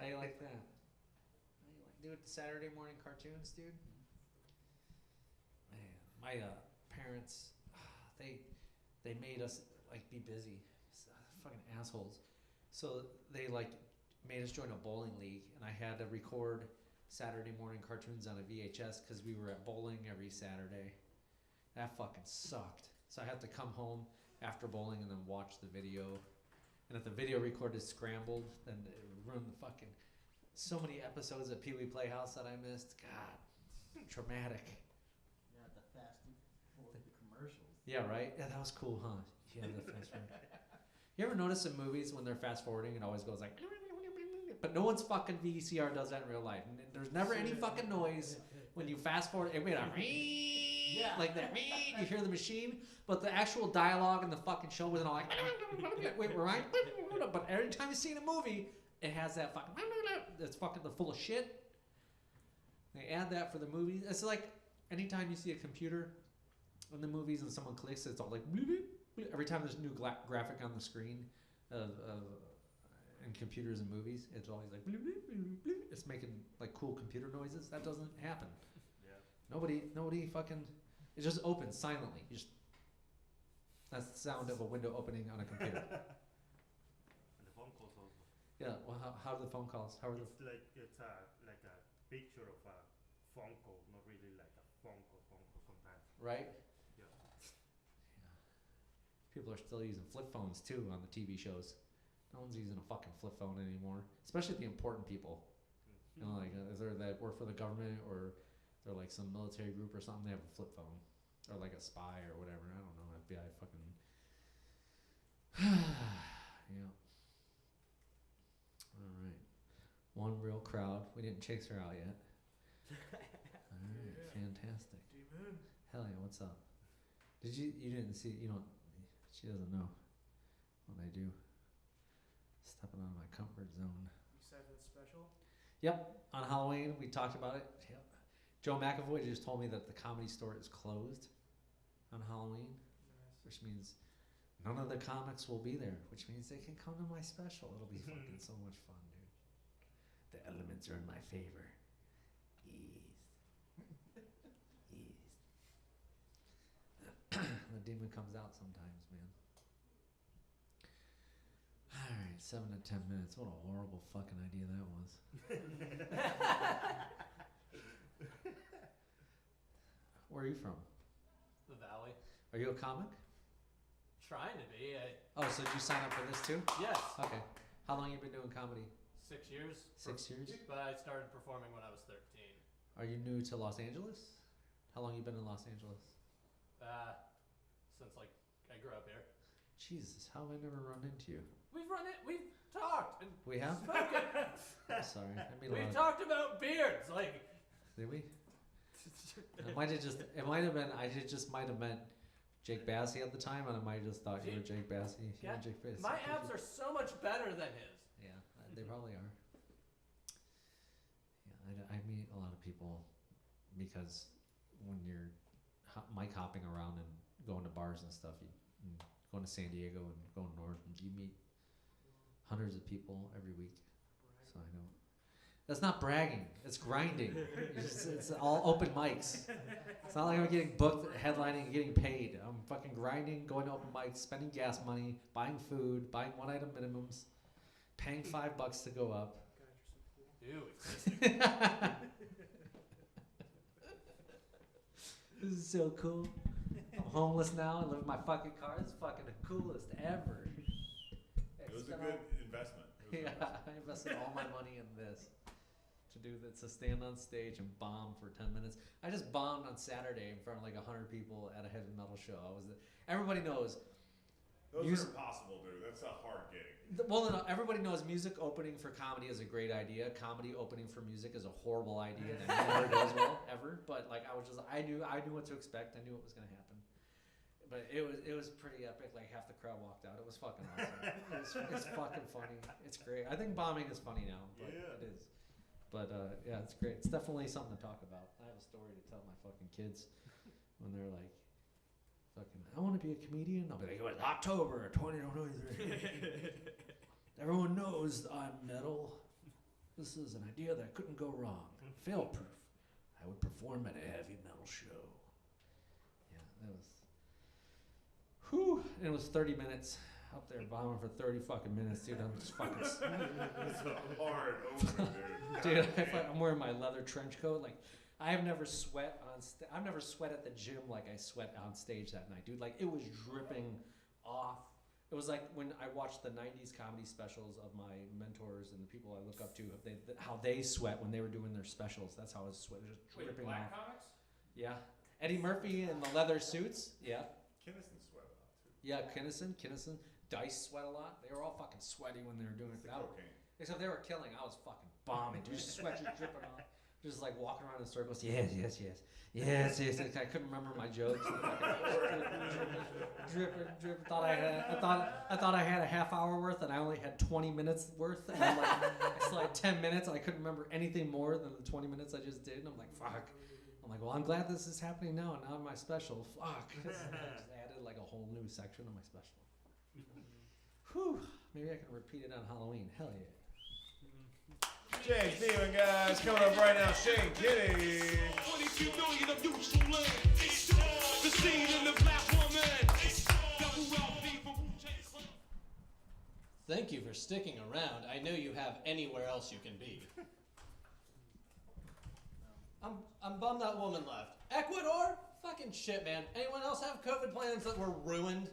How you like that? How you like do it Saturday morning cartoons, dude? Man, my parents, they made us like be busy. Fucking assholes. So they like made us join a bowling league, and I had to record Saturday morning cartoons on a VHS because we were at bowling every Saturday. That fucking sucked. So I had to come home after bowling and then watch the video. And if the video recorder scrambled, then it ruined the fucking So many episodes of Pee Wee Playhouse that I missed. God, traumatic. Yeah, the fast forward the commercials. Yeah, right? Yeah, that was cool, huh? Yeah, the fast forward. You ever notice in movies when they're fast forwarding, it always goes like, but no one's fucking VCR does that in real life. There's never any fucking noise when you fast forward. It made a like that. You hear the machine, but the actual dialogue in the fucking show wasn't all like, wait, right? But every time you see in a movie, it has that fucking, it's fucking full of shit. They add that for the movies. It's like anytime you see a computer in the movies and someone clicks, it's all like, every time there's a new graphic on the screen of in computers and movies, it's always like, it's making like cool computer noises. That doesn't happen. Yeah. Nobody fucking, it just opens silently. You just, that's the sound of a window opening on a computer. And the phone calls also. Yeah, well, how are the phone calls? How are the? It's like like a picture of a phone call, not really like a phone call sometimes. Right? Yeah. People are still using flip phones too on the TV shows. No one's using a fucking flip phone anymore, especially the important people. You know, like if they're that work for the government or they're like some military group or something, they have a flip phone or like a spy or whatever. I don't know. FBI fucking. Yeah. All right. One real crowd. We didn't chase her out yet. All right. Yeah. Fantastic. Demon. Hell yeah. What's up? You didn't see, you don't, she doesn't know what I do. Stepping out of my comfort zone. You excited for the special? Yep. On Halloween, we talked about it. Yep. Joe McAvoy just told me that the Comedy Store is closed on Halloween, which means none of the comics will be there, which means they can come to my special. It'll be fucking so much fun, dude. The elements are in my favor. The demon comes out sometimes, man. Alright, 7 to 10 minutes. What a horrible fucking idea that was. Where are you from? The Valley. Are you a comic? Trying to be. Oh, so did you sign up for this too? Yes. Okay. How long you been doing comedy? 6 years. 6 years? But I started performing when I was 13. Are you new to Los Angeles? How long you been in Los Angeles? Since like I grew up here. Jesus, how have I never run into you? We've talked. And We have? spoken. I'm sorry. I mean, We talked about beards. Like. Did we? It might have been, I just might have meant Jake Bassey at the time, and I might have just thought you were Jake Bassey. Yeah, Jake Bassey. my abs are so much better than his. Yeah, they probably are. Yeah, I meet a lot of people because when you're mic hopping around and going to bars and stuff, and going to San Diego and going north, and you meet hundreds of people every week. So I know. That's not bragging. It's grinding. It's all open mics. It's not like I'm getting booked, headlining, and getting paid. I'm fucking grinding, going to open mics, spending gas money, buying food, buying one-item minimums, paying $5 to go up. Ew, This is so cool. I'm homeless now. I live in my fucking car. It's fucking the coolest ever. It was a good investment. I invested all my money in this. To stand on stage and bomb for 10 minutes. I just bombed on Saturday in front of like 100 people at a heavy metal show. Everybody knows. Those are impossible, dude. That's a hard gig. Well, no, everybody knows music opening for comedy is a great idea. Comedy opening for music is a horrible idea that never does well ever. But like I knew what to expect. I knew what was gonna happen. But it was pretty epic. Like half the crowd walked out. It was fucking awesome. It's fucking funny. It's great. I think bombing is funny now, but it is. But yeah, it's great. It's definitely something to talk about. I have a story to tell my fucking kids when they're like, fucking, I want to be a comedian. I'll be like, it was October 2023. Everyone knows I'm metal. This is an idea that couldn't go wrong. Fail proof. I would perform at a heavy metal show. Yeah, that was. Whew. And it was 30 minutes. Up there bombing for 30 fucking minutes, dude. I'm just fucking. It's a hard open, dude. I'm wearing my leather trench coat. Like, I have never sweat I've never sweat at the gym like I sweat on stage that night, dude. Like, it was dripping off. It was like when I watched the 90s comedy specials of my mentors and the people I look up to, how they sweat when they were doing their specials. That's how his sweat was just Wait, dripping black off. comics? Yeah. Eddie Murphy in the leather suits. Yeah. Kinnison sweat a lot too. Yeah, Kinnison. Dice sweat a lot. They were all fucking sweaty when they were doing it. Except they were killing. I was fucking bombing. Dude, just sweat just dripping off. Just like walking around in circles. Yes. I couldn't remember my jokes. Dripping. Thought I had a half hour worth, and I only had 20 minutes worth. And I'm like, I still had 10 minutes, and I couldn't remember anything more than the 20 minutes I just did. And I'm like, fuck. I'm like, well, I'm glad this is happening now. And now in my special, fuck. I just added like a whole new section of my special. Whew. Maybe I can repeat it on Halloween. Hell yeah. James Dean, guys, coming up right now. Shane Kitty. 22 million of useful land. The scene in the black woman. Thank you for sticking around. I know you have anywhere else you can be. I'm bummed that woman left. Ecuador? Fucking shit, man. Anyone else have COVID plans that were ruined?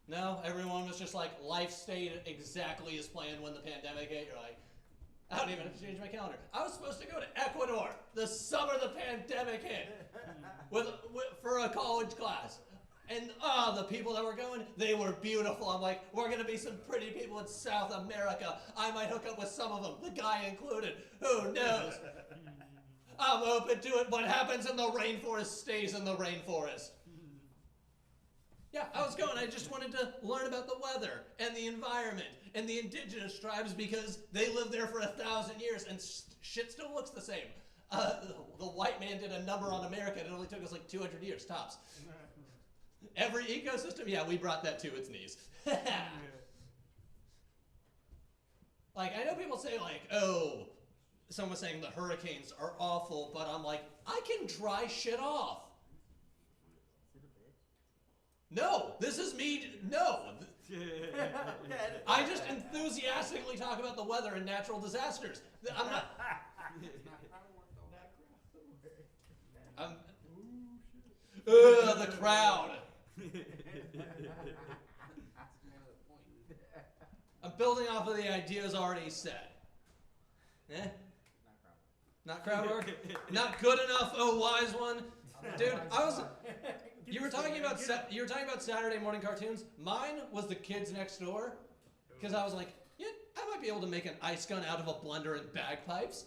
No? Everyone was just like, life stayed exactly as planned when the pandemic hit. You're like, I don't even have to change my calendar. I was supposed to go to Ecuador the summer the pandemic hit for a college class. And the people that were going, they were beautiful. I'm like, we're going to be some pretty people in South America. I might hook up with some of them, the guy included. Who knows? I'm open to it. What happens in the rainforest stays in the rainforest. Yeah, I was going. I just wanted to learn about the weather and the environment and the indigenous tribes because they lived there for 1,000 years and shit still looks the same. The white man did a number on America and it only took us like 200 years, tops. Every ecosystem, yeah, we brought that to its knees. Like, I know people say like, oh, someone was saying the hurricanes are awful, but I'm like, I can dry shit off. No, this is me. No. I just enthusiastically talk about the weather and natural disasters. I'm not. The crowd. I'm building off of the ideas already set. Eh? Not crowd work? Not good enough, oh wise one? Dude, you were talking about Saturday morning cartoons. Mine was the kids next door. Because I was like, yeah, I might be able to make an ice gun out of a blender and bagpipes.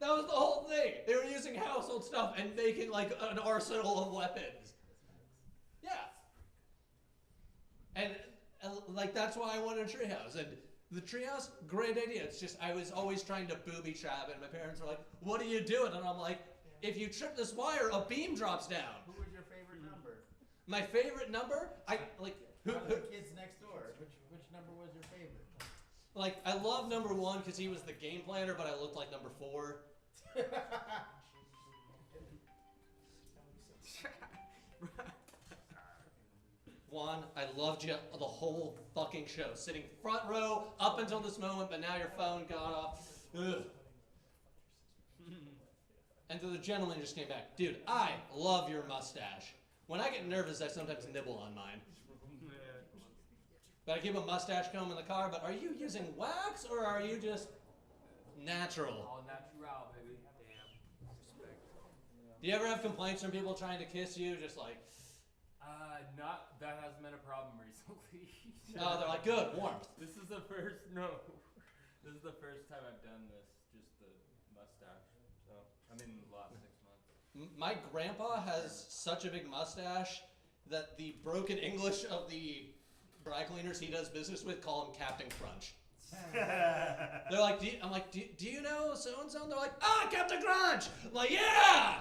That was the whole thing. They were using household stuff and making like an arsenal of weapons. Yeah. And like that's why I wanted a treehouse. And the treehouse, great idea. It's just I was always trying to booby trap, and my parents were like, "What are you doing?" And I'm like, "If you trip this wire, a beam drops down." Who was your favorite number? My favorite number? Who? The kids next door. Which number was your favorite? Like I love number 1 because he was the game planner, but I looked like number 4. Juan, I loved you the whole fucking show. Sitting front row up until this moment, but now your phone got off. Ugh. And the gentleman just came back. Dude, I love your mustache. When I get nervous, I sometimes nibble on mine. But I keep a mustache comb in the car, but are you using wax or are you just natural? All natural, baby. Damn. Respect. Do you ever have complaints from people trying to kiss you? Just like... That hasn't been a problem recently. Oh, they're like, good, warmth. This is the first time I've done this, just the mustache. So, I mean, the last 6 months. My grandpa has such a big mustache that the broken English of the dry cleaners he does business with call him Captain Crunch. They're like, I'm like, do you know so-and-so? And they're like, Captain Crunch! I'm like, yeah!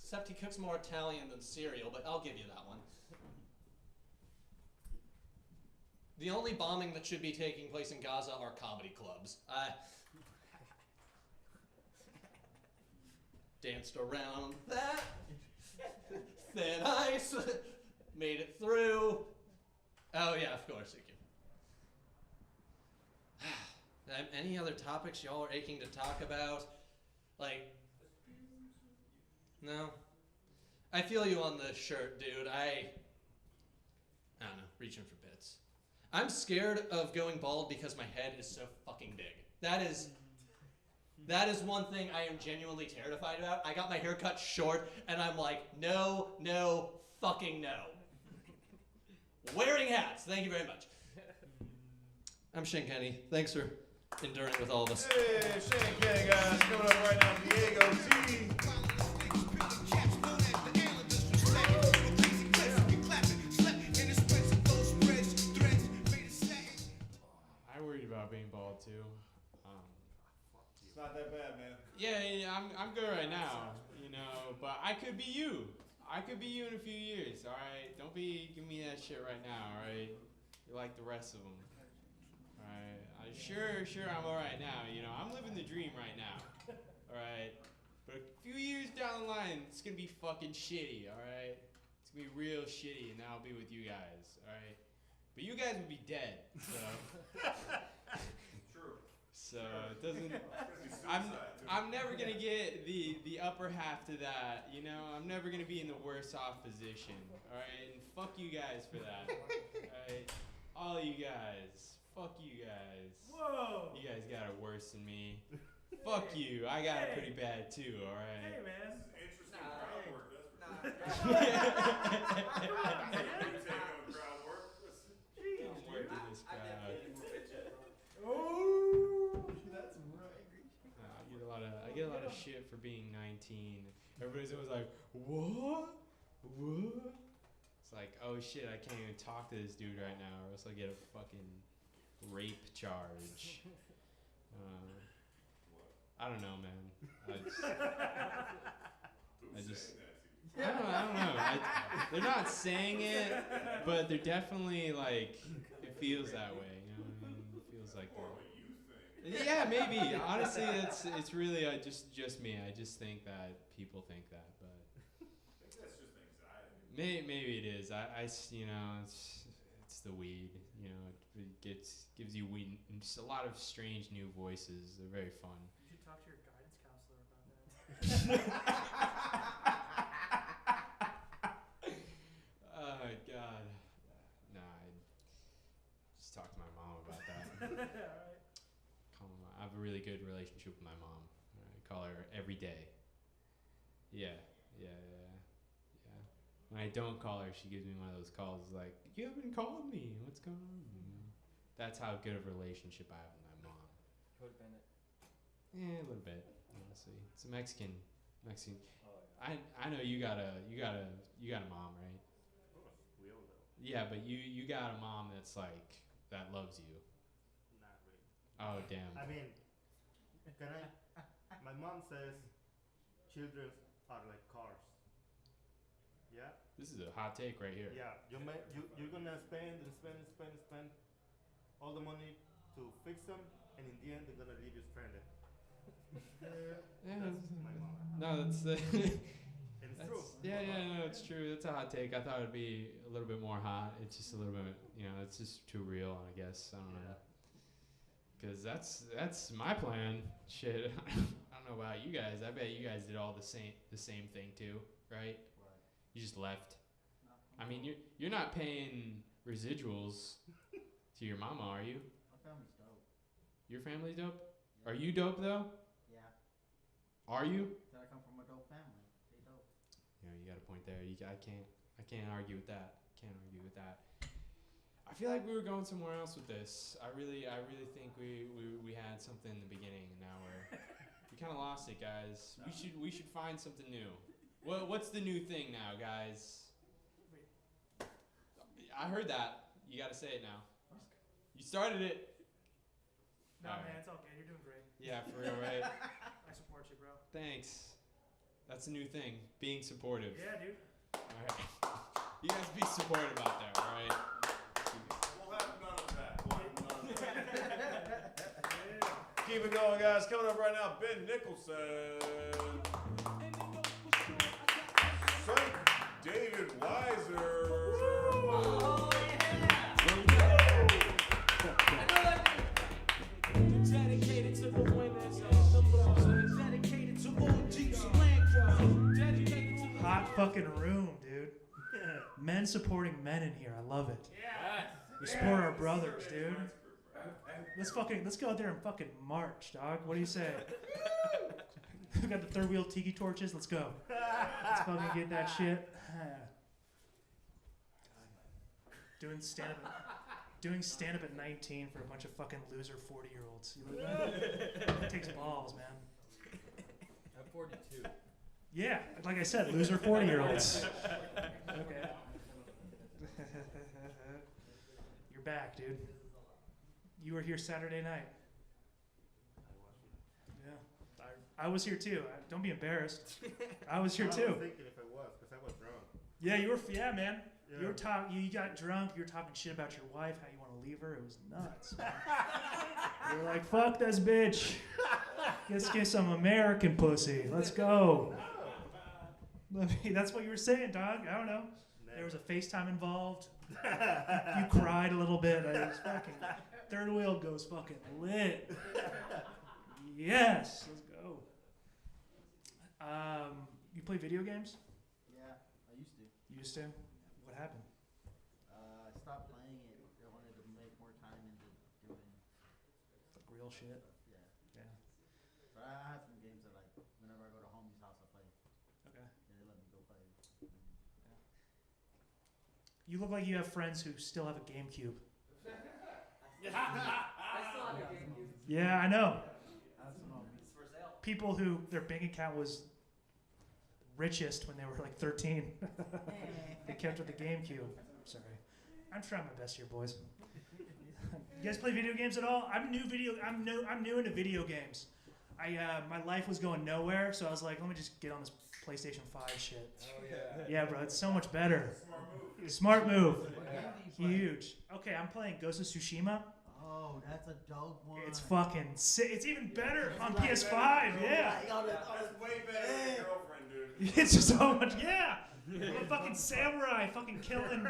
Except he cooks more Italian than cereal, but I'll give you that one. The only bombing that should be taking place in Gaza are comedy clubs. Danced around that thin ice, made it through. Oh yeah, of course you can. Any other topics y'all are aching to talk about? Like, no? I feel you on the shirt, dude. I don't know, reaching for bits. I'm scared of going bald because my head is so fucking big. That is one thing I am genuinely terrified about. I got my hair cut short, and I'm like, no, fucking no. Wearing hats. Thank you very much. I'm Shane Kenny. Thanks for enduring with all of us. Hey, Shane Kenny, guys. Coming up right now, Diego T. I worried about being bald too. It's not that bad, man. Yeah, I'm good right now, you know, but I could be you. I could be you in a few years, all right? Don't be giving me that shit right now, all right? You're like the rest of them, all right? Sure, I'm all right now, you know. I'm living the dream right now, all right? But a few years down the line, it's gonna be fucking shitty, all right? It's gonna be real shitty, and then I'll be with you guys, all right? But you guys will be dead, so. True. So it doesn't. I'm never gonna get the upper half to that. You know, I'm never gonna be in the worse off position. All right, and fuck you guys for that. All right, all you guys. Fuck you guys. Whoa. You guys got it worse than me. Fuck you. I got it pretty bad too. All right. Hey, man. Interesting crowd work, that's for sure. Crowd work. Wait to this crowd. Oh, that's right. I get a lot of shit for being 19. Everybody's always like, what? It's like, oh shit, I can't even talk to this dude right now, or else I'll get a fucking rape charge. I don't know, man. I don't know. They're not saying it, but they're definitely like, it feels that way. You know what I mean? It feels like that. Yeah, maybe. Honestly, it's really just me. I just think that people think that, but I think that's just anxiety. maybe it is. I you know, it's the weed. You know, it gives you weed and just a lot of strange new voices. They're very fun. You should talk to your guidance counselor about that. Oh God. Nah, I just talked to my mom about that. Alright. I have a really good relationship with my mom. I call her every day. Yeah. When I don't call her, she gives me one of those calls like, you haven't called me. What's going on? You know? That's how good of a relationship I have with my mom. Code Bennett. Yeah, a little bit, honestly. It's a Mexican. Oh, yeah. I know you got a mom, right? Of course, we all know. Yeah, but you got a mom that's like that loves you. Not really. Oh damn. I mean, my mom says children are like cars. Yeah? This is a hot take right here. Yeah, you're gonna spend all the money to fix them, and in the end they're gonna leave you stranded. That's my mom. No, that's It's true. Yeah, no, it's true. That's a hot take. I thought it'd be a little bit more hot. It's just a little bit, you know, it's just too real, I guess. I don't know. Because that's my plan. Shit, I don't know about you guys. I bet you guys did all the same thing too, right? You just left. I mean, you're not paying residuals to your mama, are you? My family's dope. Your family's dope? Are you dope though? Yeah. Are you? Said I come from a dope family. They dope. Yeah, you got a point there. I can't argue with that. I feel like we were going somewhere else with this. I really think we had something in the beginning, and now we kind of lost it, guys. We should find something new. What's the new thing now, guys? I heard that. You got to say it now. You started it. No, All man, right. it's all good. You're doing great. Yeah, for real, right? I support you, bro. Thanks. That's a new thing. Being supportive. Yeah, dude. All right. You guys be supportive out there, all right? We'll have none of that. Keep it going, guys. Coming up right now, Ben Nicholson. Frank David Weiser. Oh, Dedicated to the winners of the losers. Dedicated to all Jeeps and Land Cruisers. Dedicated to hot fucking room, dude. Men supporting men in here. I love it. Yeah. We support our brothers, dude. Let's go out there and fucking march, dog. What do you say? We got the third wheel tiki torches. Let's go. Let's fucking get that shit. Doing stand up at 19 for a bunch of fucking loser 40-year-olds. You know what I mean? It takes balls, man. I'm 42. Yeah, like I said, loser 40-year-olds. Okay. You're back, dude. You were here Saturday night. Yeah, I was here too. Don't be embarrassed. I was here too. I was thinking if it was, because I was drunk. Yeah, you were. Yeah, man. Yeah. You were You got drunk. You were talking shit about your wife, how you want to leave her. It was nuts. You were like, "Fuck this bitch. Let's get some American pussy. Let's go." That's what you were saying, dog. I don't know. There was a FaceTime involved. You cried a little bit. It was fucking. Third wheel goes fucking lit. Yes, let's go. You play video games? Yeah, I used to. You used to? What happened? I stopped playing it. I wanted to make more time into doing Like real shit? Yeah. Yeah. But I have some games that like whenever I go to homie's house I play. Okay. Yeah, they let me go play. You look like you have friends who still have a GameCube. I still have a GameCube. Yeah, I know. It's for sale. People who their bank account was richest when they were like 13. They kept with the GameCube. Sorry. I'm trying my best here, boys. You guys play video games at all? I'm new into video games. My life was going nowhere, so I was like, let me just get on this PlayStation 5 shit. Oh, yeah. Yeah, bro, it's so much better. Smart move. Huge. Okay, I'm playing Ghost of Tsushima. Oh, that's a dope one. It's fucking sick. It's even better on PS5. Yeah. That's way better than your girlfriend, dude. It's just so much. Yeah. I'm a fucking samurai, fucking killing.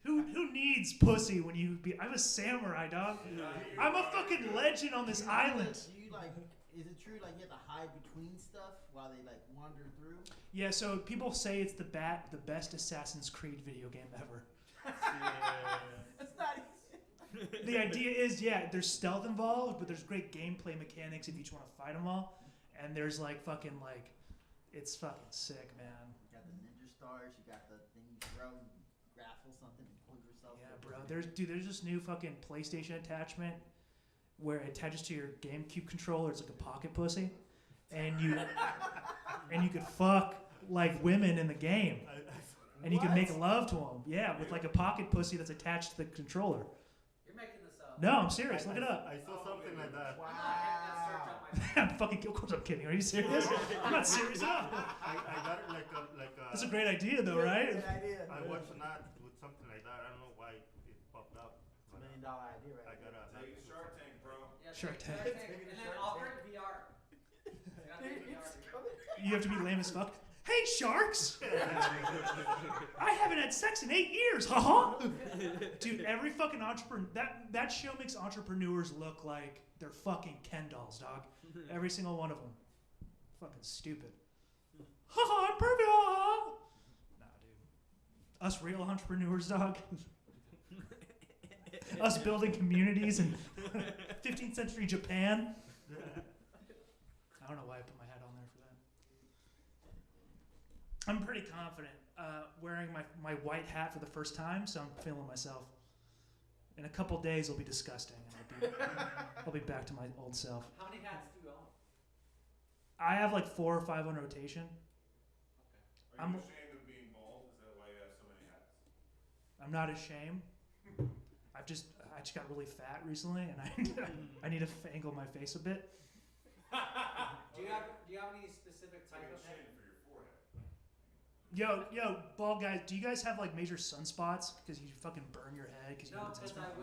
Who needs pussy when you be? I'm a samurai, dog. I'm a fucking legend on this island. Do you like? Is it true like you have to hide between stuff while they like wander through? Yeah. So people say it's the best Assassin's Creed video game ever. It's not. The idea is, yeah, there's stealth involved, but there's great gameplay mechanics if you just want to fight them all. And there's like fucking like, it's fucking sick, man. You got the ninja stars. You got the thing you throw, and grapple something, and pull yourself. Yeah, bro. There's this new fucking PlayStation attachment where it attaches to your GameCube controller. It's like a pocket pussy, and you could fuck like women in the game, and you can make love to them. Yeah, with like a pocket pussy that's attached to the controller. You're making this up. No, I'm serious. Look it up. I saw something like that. I'm fucking. Of course I'm kidding. Are you serious? I'm not serious at all. I got it like a. That's a great idea, though, right? Good idea. I watched an ad with something like that. I don't know why it popped up. It's $1 million idea, right? I got a. Take it to Shark Tank, bro. Yeah, Shark Tank. And then offer it VR. You gotta take VR. You have to be lame as fuck. Hey, sharks! I haven't had sex in 8 years, haha! Dude, every fucking entrepreneur, that show makes entrepreneurs look like they're fucking Ken dolls, dog. Every single one of them. Fucking stupid. Haha, I'm perfect, haha! Nah, dude. Us real entrepreneurs, dog. Us building communities in 15th century Japan. I don't know why I put my hat on there for that. I'm pretty confident wearing my white hat for the first time, so I'm feeling myself. In a couple days, it'll be disgusting, and I'll be back to my old self. How many hats do you own? I have like 4 or 5 on rotation. Are you ashamed of being bald? Is that why you have so many hats? I'm not ashamed. I just got really fat recently, and I need to angle my face a bit. Do you have any specific type of head? For your forehead. Yo, bald guys, do you guys have like major sunspots because you fucking burn your head because you No, have because sunspots?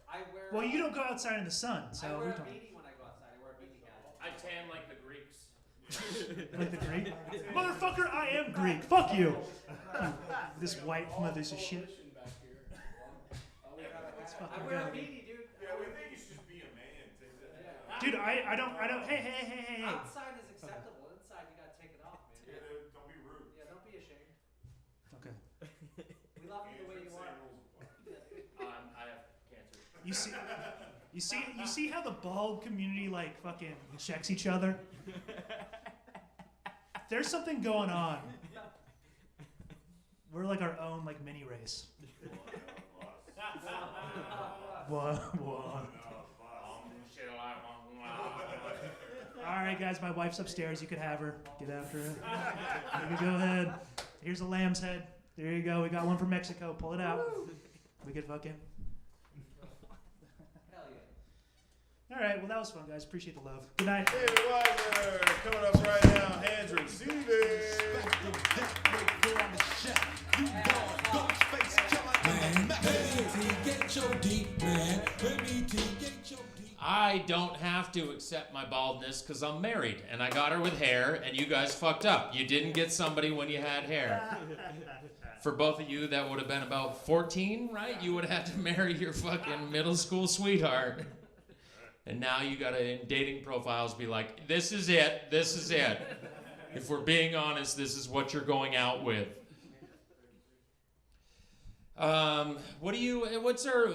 I wear. Well, you don't go outside in the sun, so I wear we're a talking. beanie when I go outside. I wear a beanie hat. I tan like the Greeks. Like the Greek? Motherfucker, I am Greek. Fuck you. This white mother's of shit. Let's I fucking wear go. a beanie, dude. Yeah, we think you should just be a man. Take that. Dude, I don't. Hey. Outside is acceptable. Inside, you gotta take it off, man. Yeah, don't be rude. Yeah, don't be ashamed. Okay. We love you the way you are. I have You see how the bald community like fucking checks each other? There's something going on. We're like our own like mini race. What? All right, guys, my wife's upstairs. You could have her. Get after her. You can go ahead. Here's a lamb's head. There you go. We got one from Mexico. Pull it out. We could fucking. Hell yeah. All right. Well, that was fun, guys. Appreciate the love. Good night. David Weiser coming up right now. Hands receiving. I don't have to accept my baldness because I'm married and I got her with hair and you guys fucked up. You didn't get somebody when you had hair. For both of you, that would have been about 14, right? You would have had to marry your fucking middle school sweetheart. And now you gotta, in dating profiles, be like, this is it, this is it. If we're being honest, this is what you're going out with. What's our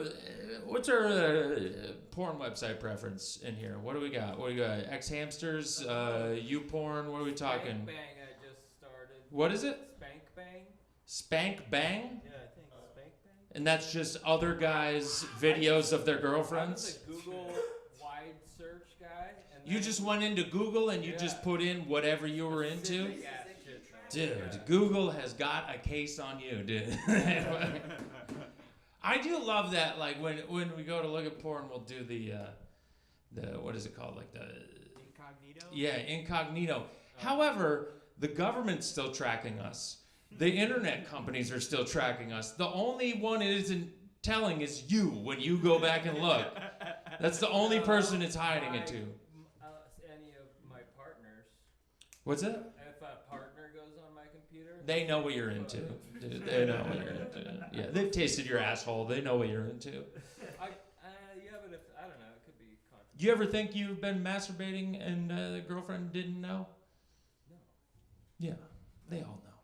porn website preference in here? What do we got? X Hamsters, YouPorn, what are we talking? Spank Bang I just started. What is it? Spank Bang? Spank Bang? Yeah, I think Spank Bang. And that's just other guys' videos of their girlfriends? I was a Google wide search guy. And You just went into Google and you just put in whatever you were into? Dude, Google has got a case on you, dude. I do love that, like, when we go to look at porn, we'll do the what is it called? Like the... Incognito? Yeah, incognito. However, the government's still tracking us. The internet companies are still tracking us. The only one it isn't telling is you when you go back and look. That's the only person it's hiding it to. Any of my partners. What's that? If a partner goes on my computer. They know what you're into. Dude, they know what you're into. Yeah, they've tasted your asshole. They know what you're into. Yeah, but I don't know. It could be. Do you ever think you've been masturbating and the girlfriend didn't know? No. Yeah, they all know.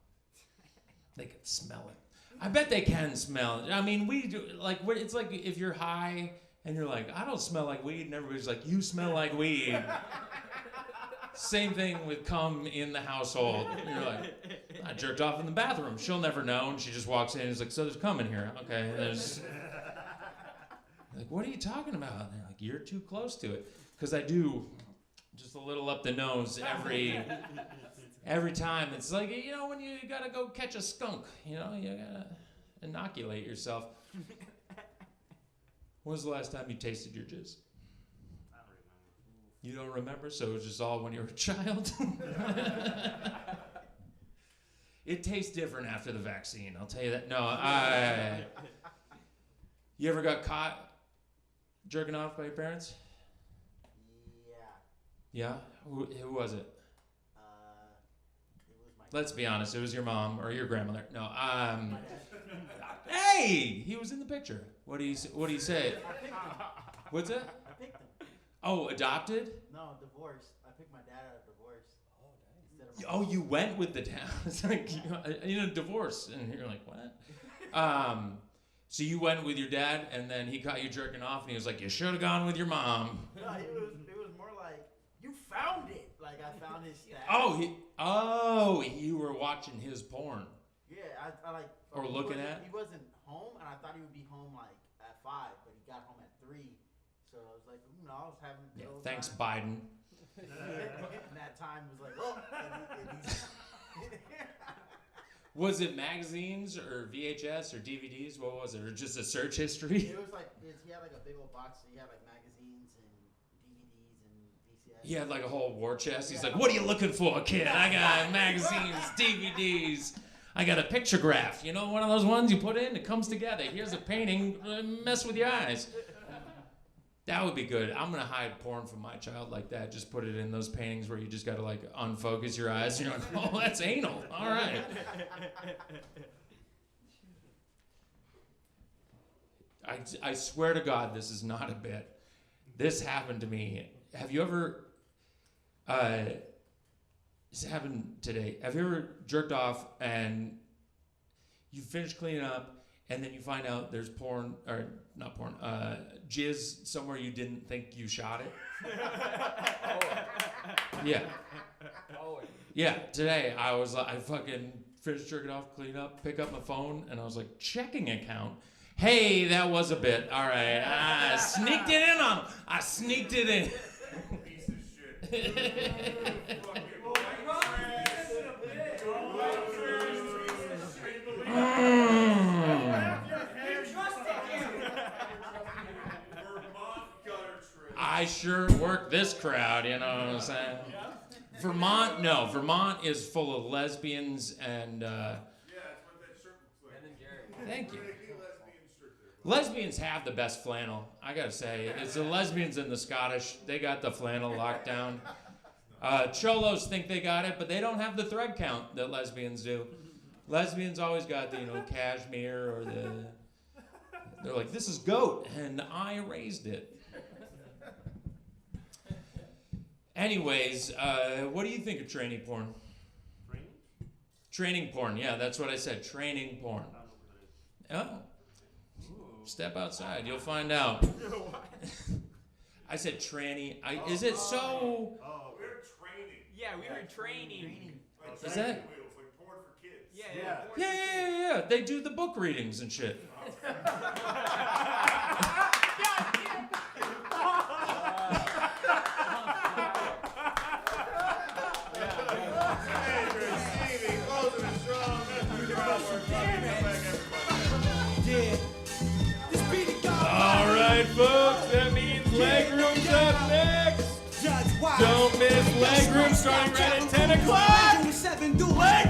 They can smell it. I bet they can smell it. I mean, we do. Like, it's like if you're high and you're like, I don't smell like weed, and everybody's like, you smell like weed. Same thing with cum in the household. You're like, I jerked off in the bathroom. She'll never know. And she just walks in and is like, so there's cum in here. Okay. There's. Like, what are you talking about? And they're like, you're too close to it. Because I do just a little up the nose every time. It's like, you know, when you got to go catch a skunk, you know, you got to inoculate yourself. When was the last time you tasted your jizz? You don't remember? So it was just all when you were a child? It tastes different after the vaccine, I'll tell you that. No, you ever got caught jerking off by your parents? Yeah. Yeah? Who was it? It was my. Let's be honest, it was your mom or your grandmother. No, hey! He was in the picture. What do you say? I picked him. What's that? I picked him. Oh, adopted? No, divorced. I picked my dad out of divorce. Oh, Oh, you went with the dad. It's like, divorce. And you're like, what? So you went with your dad, and then he caught you jerking off, and he was like, you should have gone with your mom. No, it was more like, you found it. Like, I found his stash. You were watching his porn. Yeah, I like. Or looking at? He wasn't home, and I thought he would be home, like, at 5, but he got home at 3. So I was like, I was having a good old Thanks, time. Biden. And that time was like, oh. Was it magazines or VHS or DVDs? What was it? Or just a search history? It was like, he had like a big old box. So he had like magazines and DVDs and VCS. He had like a whole war chest. He's like, what are you looking for, kid? I got magazines, DVDs. I got a picture graph. You know, one of those ones you put in, it comes together. Here's a painting, mess with your eyes. That would be good. I'm going to hide porn from my child like that. Just put it in those paintings where you just got to like unfocus your eyes. You're like, oh, that's anal. All right. I swear to God, this is not a bit. This happened to me. Have you ever, this happened today. Have you ever jerked off and you finish cleaning up and then you find out there's porn, or not porn, jizz somewhere you didn't think you shot it. Yeah. Yeah, today I fucking finished jerking off, clean up, pick up my phone, and I was like, checking account. Hey, that was a bit. All right, I sneaked it in on him. I sneaked it in. Piece of shit. I sure work this crowd, you know what I'm saying? Vermont, no. Vermont is full of lesbians and. Yeah, that's what that shirt looks like. Thank you. Lesbians have the best flannel, I gotta say. It's the lesbians and the Scottish. They got the flannel locked down. Cholos think they got it, but they don't have the thread count that lesbians do. Lesbians always got the, cashmere or the. They're like, this is goat, and I raised it. Anyways, what do you think of training porn? Training porn, yeah, that's what I said. Training porn. Oh. Step outside, you'll find out. I said tranny. Is it so? Oh, we're training. Yeah, we were training. Is that? Wheels, like porn for kids. Yeah. They do the book readings and shit. All right, folks, that means Legroom's up next. Don't miss Legroom starting right at 10 o'clock. Legroom!